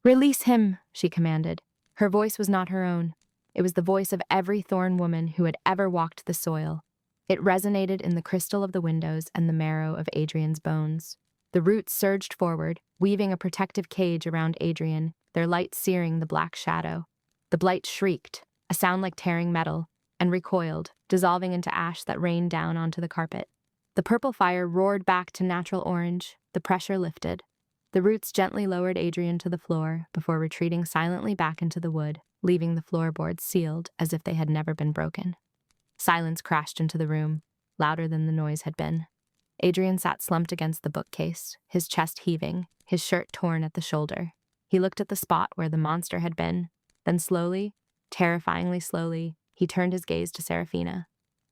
A: Release him, she commanded. Her voice was not her own. It was the voice of every thorn woman who had ever walked the soil. It resonated in the crystal of the windows and the marrow of Adrian's bones. The roots surged forward, weaving a protective cage around Adrian, their light searing the black shadow. The blight shrieked, a sound like tearing metal, and recoiled, dissolving into ash that rained down onto the carpet. The purple fire roared back to natural orange, the pressure lifted. The roots gently lowered Adrian to the floor before retreating silently back into the wood, leaving the floorboards sealed as if they had never been broken. Silence crashed into the room, louder than the noise had been. Adrian sat slumped against the bookcase, his chest heaving, his shirt torn at the shoulder. He looked at the spot where the monster had been, then slowly, terrifyingly slowly, he turned his gaze to Seraphina.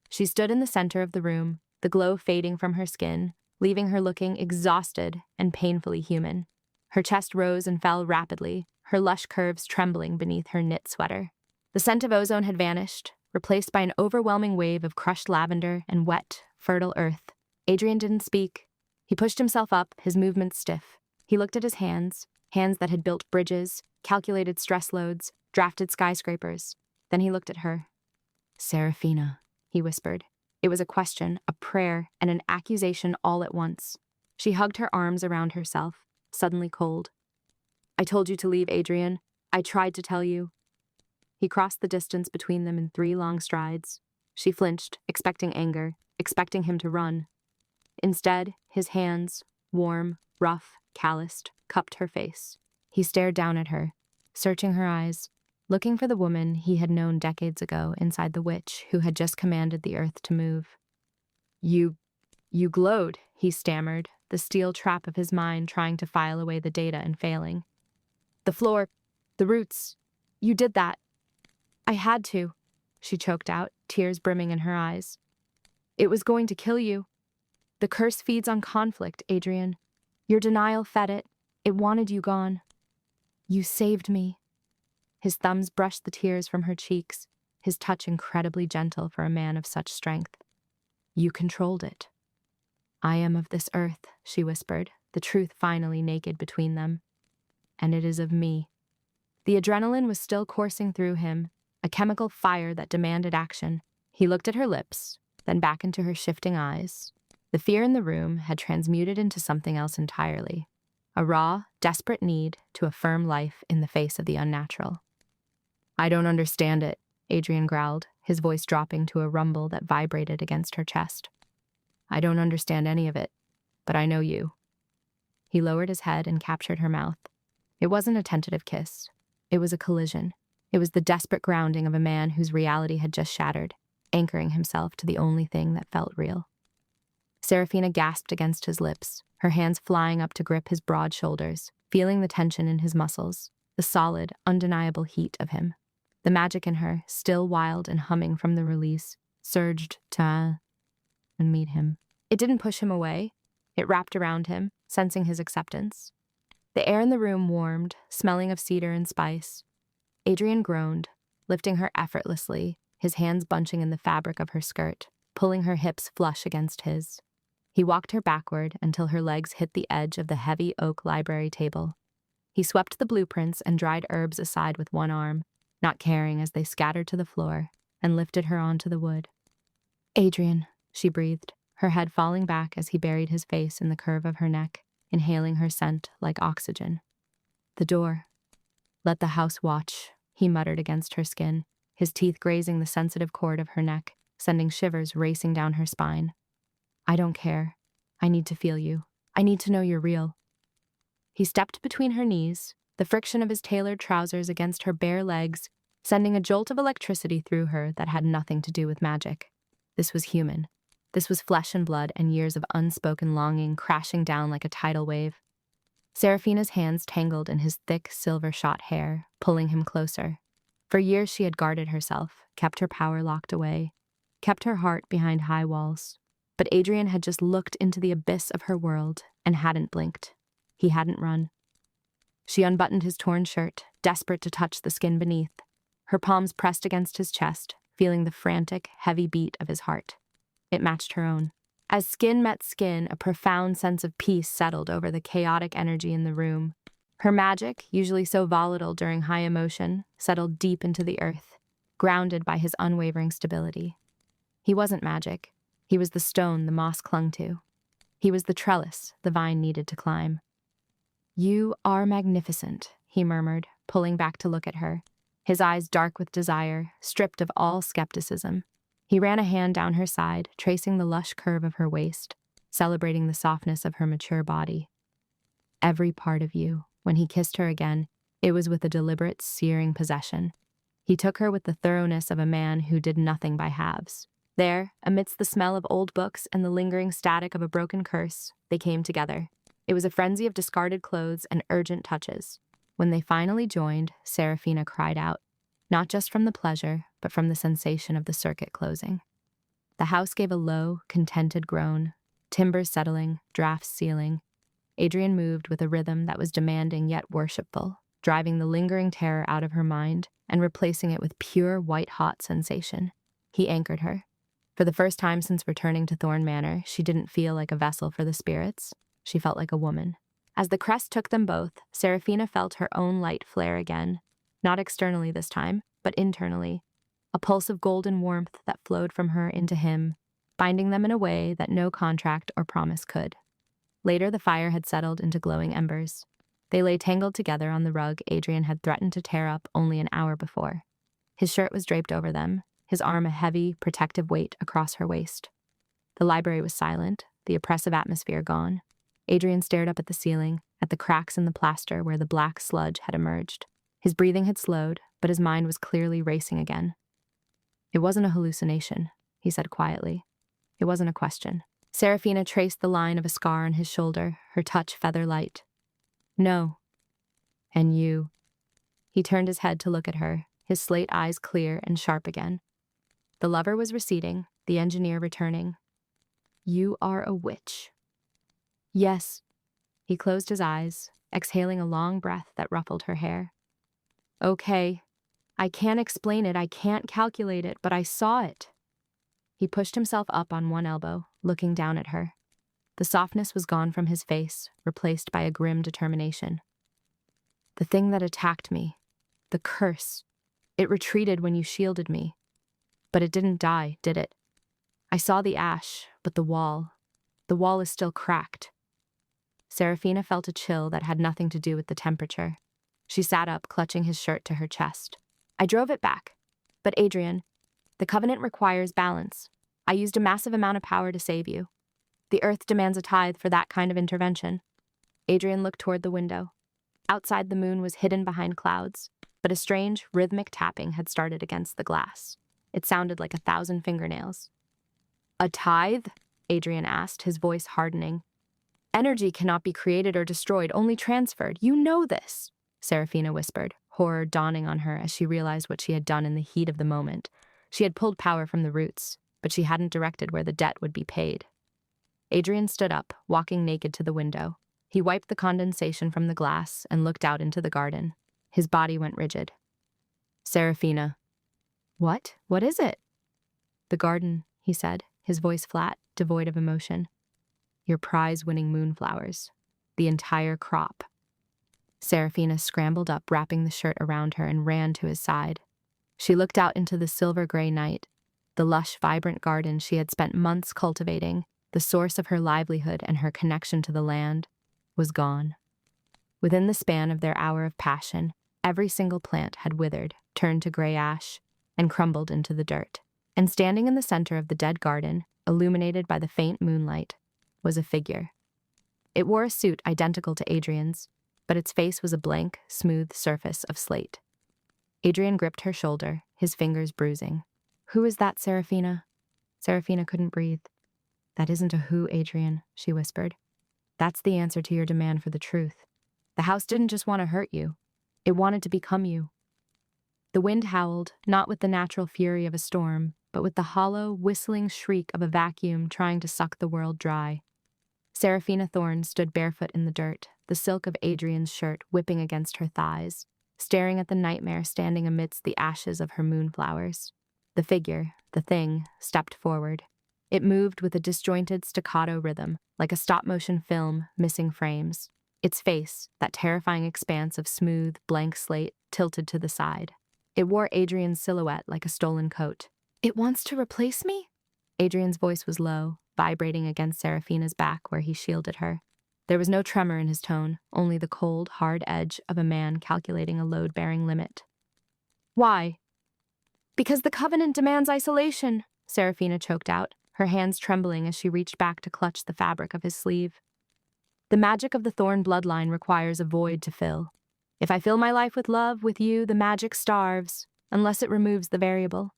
A: She stood in the center of the room, the glow fading from her skin, leaving her looking exhausted and painfully human. Her chest rose and fell rapidly, her lush curves trembling beneath her knit sweater. The scent of ozone had vanished, replaced by an overwhelming wave of crushed lavender and wet, fertile earth. Adrian didn't speak. He pushed himself up, his movements stiff. He looked at his hands, hands that had built bridges, calculated stress loads, drafted skyscrapers. Then he looked at her. Seraphina, he whispered. It was a question, a prayer, and an accusation all at once. She hugged her arms around herself, suddenly cold. I told you to leave, Adrian. I tried to tell you. He crossed the distance between them in 3 long strides. She flinched, expecting anger, expecting him to run. Instead, his hands, warm, rough, calloused, cupped her face. He stared down at her, searching her eyes, looking for the woman he had known decades ago inside the witch who had just commanded the earth to move. You glowed, he stammered, the steel trap of his mind trying to file away the data and failing. The floor, the roots, you did that. I had to, she choked out, tears brimming in her eyes. It was going to kill you. The curse feeds on conflict, Adrian. Your denial fed it. It wanted you gone. You saved me. His thumbs brushed the tears from her cheeks, his touch incredibly gentle for a man of such strength. You controlled it. I am of this earth, she whispered, the truth finally naked between them. And it is of me. The adrenaline was still coursing through him, a chemical fire that demanded action. He looked at her lips, then back into her shifting eyes. The fear in the room had transmuted into something else entirely, a raw, desperate need to affirm life in the face of the unnatural. I don't understand it, Adrian growled, his voice dropping to a rumble that vibrated against her chest. I don't understand any of it, but I know you. He lowered his head and captured her mouth. It wasn't a tentative kiss. It was a collision. It was the desperate grounding of a man whose reality had just shattered, anchoring himself to the only thing that felt real. Serafina gasped against his lips, her hands flying up to grip his broad shoulders, feeling the tension in his muscles, the solid, undeniable heat of him. The magic in her, still wild and humming from the release, surged to and meet him. It didn't push him away. It wrapped around him, sensing his acceptance. The air in the room warmed, smelling of cedar and spice. Adrian groaned, lifting her effortlessly, his hands bunching in the fabric of her skirt, pulling her hips flush against his. He walked her backward until her legs hit the edge of the heavy oak library table. He swept the blueprints and dried herbs aside with one arm, not caring as they scattered to the floor, and lifted her onto the wood. Adrian, she breathed, her head falling back as he buried his face in the curve of her neck, inhaling her scent like oxygen. The door. Let the house watch, he muttered against her skin, his teeth grazing the sensitive cord of her neck, sending shivers racing down her spine. I don't care. I need to feel you. I need to know you're real. He stepped between her knees, the friction of his tailored trousers against her bare legs, sending a jolt of electricity through her that had nothing to do with magic. This was human. This was flesh and blood and years of unspoken longing crashing down like a tidal wave. Serafina's hands tangled in his thick, silver-shot hair, pulling him closer. For years she had guarded herself, kept her power locked away, kept her heart behind high walls. But Adrian had just looked into the abyss of her world and hadn't blinked. He hadn't run. She unbuttoned his torn shirt, desperate to touch the skin beneath. Her palms pressed against his chest, feeling the frantic, heavy beat of his heart. It matched her own. As skin met skin, a profound sense of peace settled over the chaotic energy in the room. Her magic, usually so volatile during high emotion, settled deep into the earth, grounded by his unwavering stability. He wasn't magic. He was the stone the moss clung to. He was the trellis the vine needed to climb. You are magnificent, he murmured, pulling back to look at her, his eyes dark with desire, stripped of all skepticism. He ran a hand down her side, tracing the lush curve of her waist, celebrating the softness of her mature body. Every part of you. When he kissed her again, it was with a deliberate, searing possession. He took her with the thoroughness of a man who did nothing by halves. There, amidst the smell of old books and the lingering static of a broken curse, they came together. It was a frenzy of discarded clothes and urgent touches. When they finally joined, Serafina cried out, not just from the pleasure, but from the sensation of the circuit closing. The house gave a low, contented groan, timbers settling, drafts sealing. Adrian moved with a rhythm that was demanding yet worshipful, driving the lingering terror out of her mind and replacing it with pure white-hot sensation. He anchored her. For the first time since returning to Thorn Manor, she didn't feel like a vessel for the spirits. She felt like a woman. As the crest took them both, Serafina felt her own light flare again, not externally this time, but internally, a pulse of golden warmth that flowed from her into him, binding them in a way that no contract or promise could. Later, the fire had settled into glowing embers. They lay tangled together on the rug Adrian had threatened to tear up only an hour before. His shirt was draped over them, his arm a heavy, protective weight across her waist. The library was silent, the oppressive atmosphere gone. Adrian stared up at the ceiling, at the cracks in the plaster where the black sludge had emerged. His breathing had slowed, but his mind was clearly racing again. It wasn't a hallucination, he said quietly. It wasn't a question. Serafina traced the line of a scar on his shoulder, her touch feather-light. No. And you. He turned his head to look at her, his slate eyes clear and sharp again. The lover was receding, the engineer returning. "You are a witch." "Yes." He closed his eyes, exhaling a long breath that ruffled her hair. "Okay. I can't explain it, I can't calculate it, but I saw it." He pushed himself up on one elbow, looking down at her. The softness was gone from his face, replaced by a grim determination. "The thing that attacked me, the curse, it retreated when you shielded me. But it didn't die, did it? I saw the ash, but the wall is still cracked." Serafina felt a chill that had nothing to do with the temperature. She sat up, clutching his shirt to her chest. "I drove it back. But Adrian, the covenant requires balance. I used a massive amount of power to save you. The earth demands a tithe for that kind of intervention." Adrian looked toward the window. Outside, the moon was hidden behind clouds, but a strange, rhythmic tapping had started against the glass. It sounded like 1,000 fingernails. "A tithe?" Adrian asked, his voice hardening. "Energy cannot be created or destroyed, only transferred. You know this," Serafina whispered, horror dawning on her as she realized what she had done in the heat of the moment. She had pulled power from the roots, but she hadn't directed where the debt would be paid. Adrian stood up, walking naked to the window. He wiped the condensation from the glass and looked out into the garden. His body went rigid. "Serafina." "What? What is it?" "The garden," he said, his voice flat, devoid of emotion. "Your prize-winning moonflowers. The entire crop." Serafina scrambled up, wrapping the shirt around her, and ran to his side. She looked out into the silver-gray night. The lush, vibrant garden she had spent months cultivating, the source of her livelihood and her connection to the land, was gone. Within the span of their hour of passion, every single plant had withered, turned to gray ash, and crumbled into the dirt. And standing in the center of the dead garden, illuminated by the faint moonlight, was a figure. It wore a suit identical to Adrian's, but its face was a blank, smooth surface of slate. Adrian gripped her shoulder, his fingers bruising. "Who is that, Serafina?" Serafina couldn't breathe. "That isn't a who, Adrian," she whispered. "That's the answer to your demand for the truth. The house didn't just want to hurt you. It wanted to become you." The wind howled, not with the natural fury of a storm, but with the hollow, whistling shriek of a vacuum trying to suck the world dry. Serafina Thorne stood barefoot in the dirt, the silk of Adrian's shirt whipping against her thighs, staring at the nightmare standing amidst the ashes of her moonflowers. The figure, the thing, stepped forward. It moved with a disjointed staccato rhythm, like a stop-motion film missing frames. Its face, that terrifying expanse of smooth, blank slate, tilted to the side. It wore Adrian's silhouette like a stolen coat. "It wants to replace me?" Adrian's voice was low, vibrating against Serafina's back where he shielded her. There was no tremor in his tone, only the cold, hard edge of a man calculating a load-bearing limit. "Why?" "Because the covenant demands isolation," Serafina choked out, her hands trembling as she reached back to clutch the fabric of his sleeve. "The magic of the Thorn bloodline requires a void to fill. If I fill my life with love, with you, the magic starves, unless it removes the variable."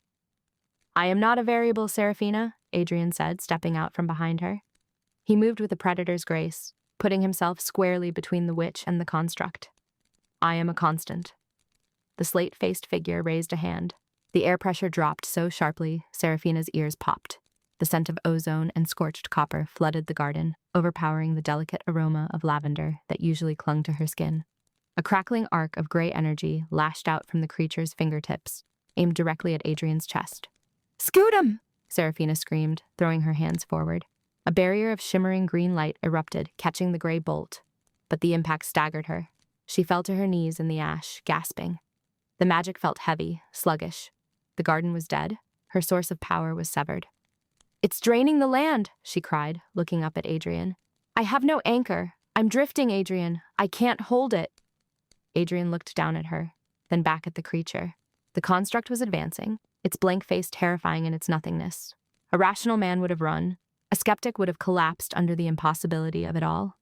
A: "I am not a variable, Serafina," Adrian said, stepping out from behind her. He moved with a predator's grace, putting himself squarely between the witch and the construct. "I am a constant." The slate-faced figure raised a hand. The air pressure dropped so sharply, Serafina's ears popped. The scent of ozone and scorched copper flooded the garden, overpowering the delicate aroma of lavender that usually clung to her skin. A crackling arc of gray energy lashed out from the creature's fingertips, aimed directly at Adrian's chest. "Scoot him!" Serafina screamed, throwing her hands forward. A barrier of shimmering green light erupted, catching the gray bolt, but the impact staggered her. She fell to her knees in the ash, gasping. The magic felt heavy, sluggish. The garden was dead. Her source of power was severed. "It's draining the land," she cried, looking up at Adrian. "I have no anchor. I'm drifting, Adrian. I can't hold it." Adrian looked down at her, then back at the creature. The construct was advancing, its blank face terrifying in its nothingness. A rational man would have run. A skeptic would have collapsed under the impossibility of it all.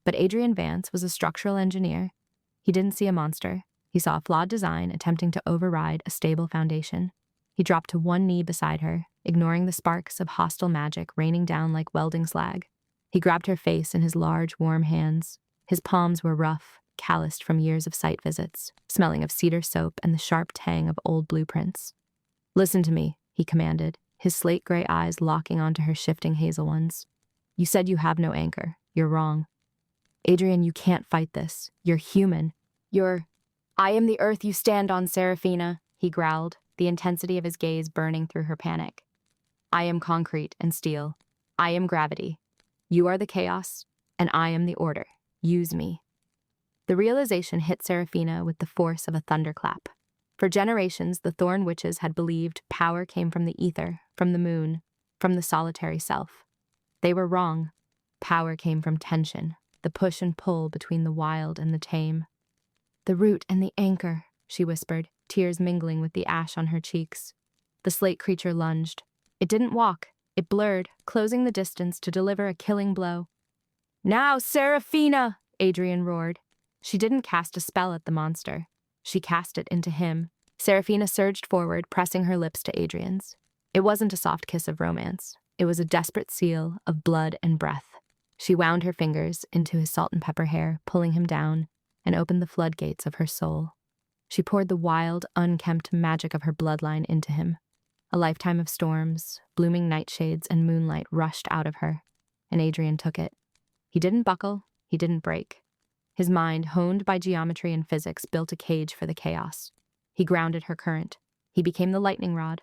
A: But Adrian Vance was a structural engineer. He didn't see a monster. He saw a flawed design attempting to override a stable foundation. He dropped to one knee beside her, ignoring the sparks of hostile magic raining down like welding slag. He grabbed her face in his large, warm hands. His palms were rough, calloused from years of site visits, smelling of cedar soap and the sharp tang of old blueprints. "Listen to me," he commanded, his slate-gray eyes locking onto her shifting hazel ones. "You said you have no anchor. You're wrong. Adrian, you can't fight this. You're human. I am the earth you stand on, Seraphina," he growled, the intensity of his gaze burning through her panic. "I am concrete and steel. I am gravity. You are the chaos, and I am the order. Use me." The realization hit Seraphina with the force of a thunderclap. For generations, the Thorn Witches had believed power came from the ether, from the moon, from the solitary self. They were wrong. Power came from tension, the push and pull between the wild and the tame. "The root and the anchor," she whispered, tears mingling with the ash on her cheeks. The slate creature lunged. It didn't walk. It blurred, closing the distance to deliver a killing blow. "Now, Seraphina!" Adrian roared. She didn't cast a spell at the monster. She cast it into him. Seraphina surged forward, pressing her lips to Adrian's. It wasn't a soft kiss of romance. It was a desperate seal of blood and breath. She wound her fingers into his salt and pepper hair, pulling him down, and opened the floodgates of her soul. She poured the wild, unkempt magic of her bloodline into him. A lifetime of storms, blooming nightshades, and moonlight rushed out of her, and Adrian took it. He didn't buckle, he didn't break. His mind, honed by geometry and physics, built a cage for the chaos. He grounded her current. He became the lightning rod.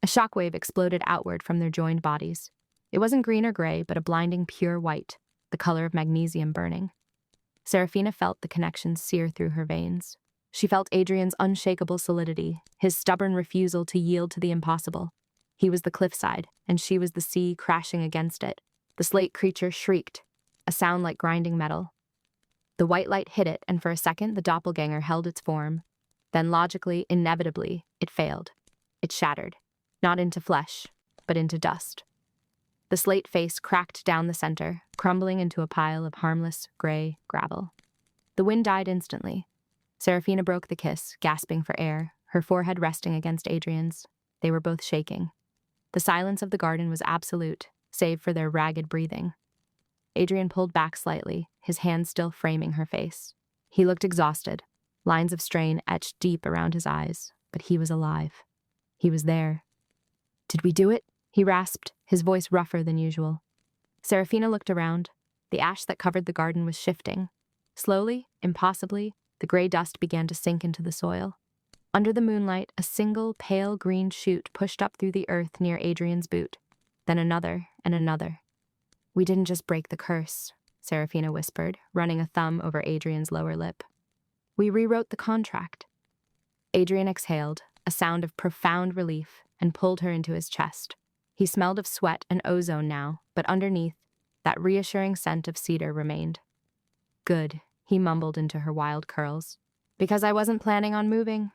A: A shockwave exploded outward from their joined bodies. It wasn't green or gray, but a blinding pure white, the color of magnesium burning. Seraphina felt the connection sear through her veins. She felt Adrian's unshakable solidity, his stubborn refusal to yield to the impossible. He was the cliffside, and she was the sea crashing against it. The slate creature shrieked, a sound like grinding metal. The white light hit it, and for a second the doppelganger held its form. Then logically, inevitably, it failed. It shattered, not into flesh, but into dust. The slate face cracked down the center, crumbling into a pile of harmless, gray gravel. The wind died instantly. Seraphina broke the kiss, gasping for air, her forehead resting against Adrian's. They were both shaking. The silence of the garden was absolute, save for their ragged breathing. Adrian pulled back slightly, his hand still framing her face. He looked exhausted, lines of strain etched deep around his eyes, but he was alive. He was there. "Did we do it?" he rasped, his voice rougher than usual. Seraphina looked around. The ash that covered the garden was shifting. Slowly, impossibly, the gray dust began to sink into the soil. Under the moonlight, a single pale green shoot pushed up through the earth near Adrian's boot, then another and another. "We didn't just break the curse," Seraphina whispered, running a thumb over Adrian's lower lip. "We rewrote the contract." Adrian exhaled, a sound of profound relief, and pulled her into his chest. He smelled of sweat and ozone now, but underneath, that reassuring scent of cedar remained. "Good," he mumbled into her wild curls. "Because I wasn't planning on moving."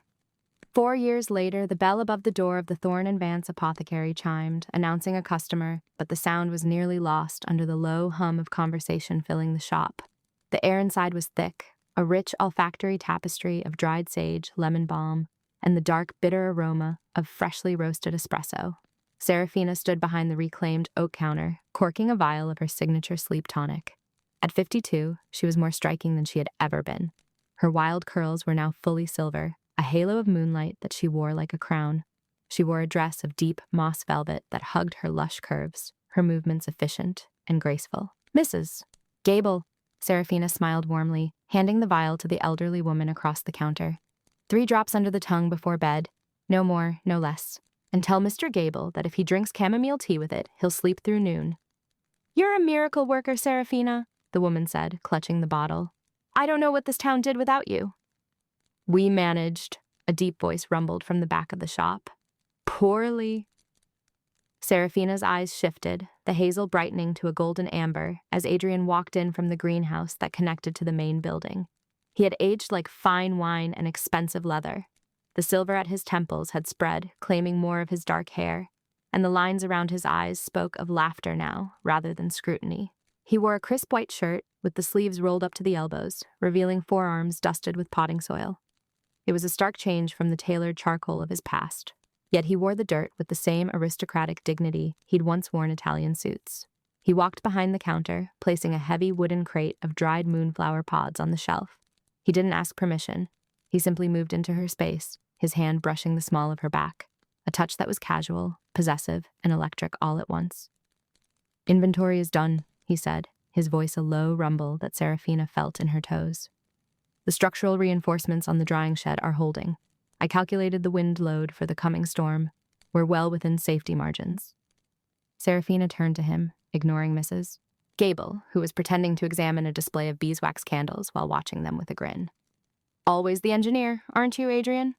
A: 4 years later, the bell above the door of the Thorn and Vance apothecary chimed, announcing a customer, but the sound was nearly lost under the low hum of conversation filling the shop. The air inside was thick, a rich olfactory tapestry of dried sage, lemon balm, and the dark, bitter aroma of freshly roasted espresso. Seraphina stood behind the reclaimed oak counter, corking a vial of her signature sleep tonic. At 52, she was more striking than she had ever been. Her wild curls were now fully silver, a halo of moonlight that she wore like a crown. She wore a dress of deep moss velvet that hugged her lush curves, her movements efficient and graceful. "Mrs. Gable," Seraphina smiled warmly, handing the vial to the elderly woman across the counter. 3 drops under the tongue before bed, no more, no less. And tell Mr. Gable that if he drinks chamomile tea with it, he'll sleep through noon." "You're a miracle worker, Seraphina," the woman said, clutching the bottle. "I don't know what this town did without you." "We managed," a deep voice rumbled from the back of the shop. "Poorly." Seraphina's eyes shifted, the hazel brightening to a golden amber as Adrian walked in from the greenhouse that connected to the main building. He had aged like fine wine and expensive leather. The silver at his temples had spread, claiming more of his dark hair, and the lines around his eyes spoke of laughter now, rather than scrutiny. He wore a crisp white shirt, with the sleeves rolled up to the elbows, revealing forearms dusted with potting soil. It was a stark change from the tailored charcoal of his past, yet he wore the dirt with the same aristocratic dignity he'd once worn Italian suits. He walked behind the counter, placing a heavy wooden crate of dried moonflower pods on the shelf. He didn't ask permission. He simply moved into her space, his hand brushing the small of her back, a touch that was casual, possessive, and electric all at once. "Inventory is done," he said, his voice a low rumble that Serafina felt in her toes. "The structural reinforcements on the drying shed are holding. I calculated the wind load for the coming storm. We're well within safety margins." Serafina turned to him, ignoring Mrs. Gable, who was pretending to examine a display of beeswax candles while watching them with a grin. "Always the engineer, aren't you, Adrian?"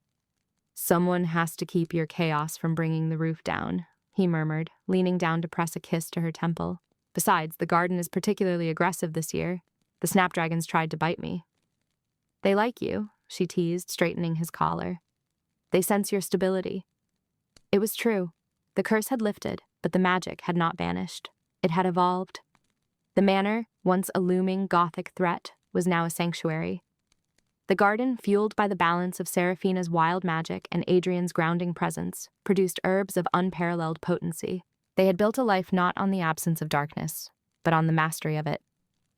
A: "Someone has to keep your chaos from bringing the roof down," he murmured, leaning down to press a kiss to her temple. "Besides, the garden is particularly aggressive this year. The snapdragons tried to bite me." "They like you," she teased, straightening his collar. "They sense your stability." It was true. The curse had lifted, but the magic had not vanished. It had evolved. The manor, once a looming Gothic threat, was now a sanctuary. The garden, fueled by the balance of Serafina's wild magic and Adrian's grounding presence, produced herbs of unparalleled potency. They had built a life not on the absence of darkness, but on the mastery of it.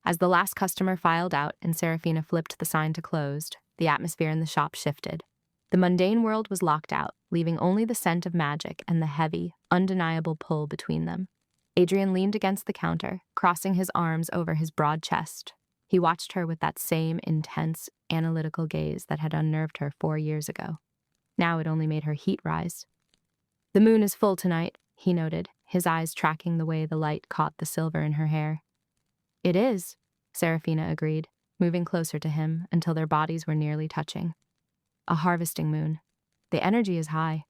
A: As the last customer filed out and Serafina flipped the sign to closed, the atmosphere in the shop shifted. The mundane world was locked out, leaving only the scent of magic and the heavy, undeniable pull between them. Adrian leaned against the counter, crossing his arms over his broad chest. He watched her with that same intense, analytical gaze that had unnerved her 4 years ago. Now it only made her heat rise. "The moon is full tonight," he noted, his eyes tracking the way the light caught the silver in her hair. "It is," Serafina agreed, moving closer to him until their bodies were nearly touching. "A harvesting moon. The energy is high."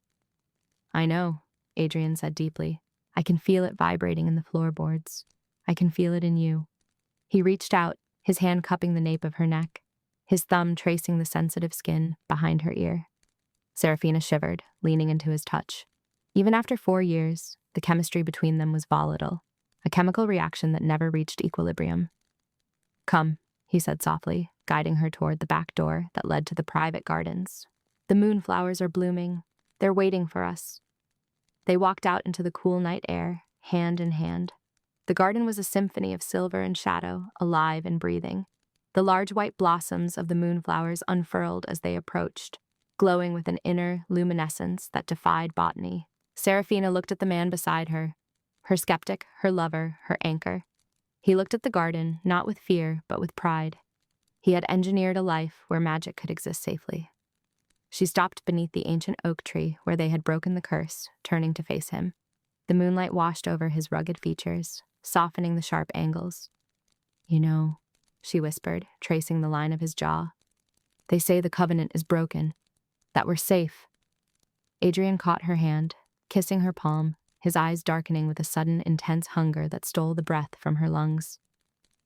A: "I know," Adrian said deeply. "I can feel it vibrating in the floorboards. I can feel it in you." He reached out, his hand cupping the nape of her neck, his thumb tracing the sensitive skin behind her ear. Serafina shivered, leaning into his touch. Even after 4 years, the chemistry between them was volatile, a chemical reaction that never reached equilibrium. "Come," he said softly, guiding her toward the back door that led to the private gardens. "The moonflowers are blooming. They're waiting for us." They walked out into the cool night air, hand in hand. The garden was a symphony of silver and shadow, alive and breathing. The large white blossoms of the moonflowers unfurled as they approached, glowing with an inner luminescence that defied botany. Serafina looked at the man beside her, her skeptic, her lover, her anchor. He looked at the garden, not with fear, but with pride. He had engineered a life where magic could exist safely. She stopped beneath the ancient oak tree where they had broken the curse, turning to face him. The moonlight washed over his rugged features, softening the sharp angles. "You know," she whispered, tracing the line of his jaw, "they say the covenant is broken, that we're safe." Adrian caught her hand, kissing her palm, his eyes darkening with a sudden intense hunger that stole the breath from her lungs.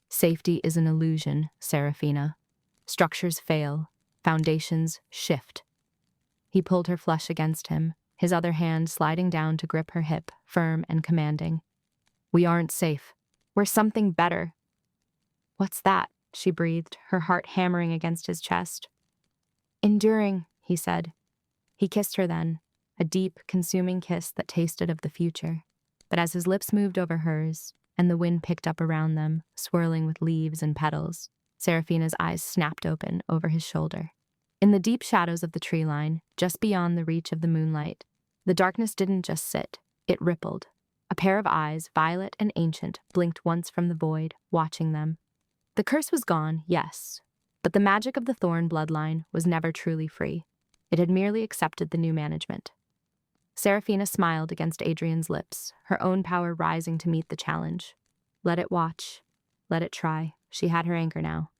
A: "Safety is an illusion, Serafina. Structures fail, foundations shift." He pulled her flush against him, his other hand sliding down to grip her hip, firm and commanding. "We aren't safe. We're something better." "What's that?" she breathed, her heart hammering against his chest. "Enduring," he said. He kissed her then, a deep, consuming kiss that tasted of the future. But as his lips moved over hers, and the wind picked up around them, swirling with leaves and petals, Serafina's eyes snapped open over his shoulder. In the deep shadows of the tree line, just beyond the reach of the moonlight, the darkness didn't just sit, it rippled. A pair of eyes, violet and ancient, blinked once from the void, watching them. The curse was gone, yes, but the magic of the Thorn bloodline was never truly free. It had merely accepted the new management. Serafina smiled against Adrian's lips, her own power rising to meet the challenge. Let it watch. Let it try. She had her anchor now.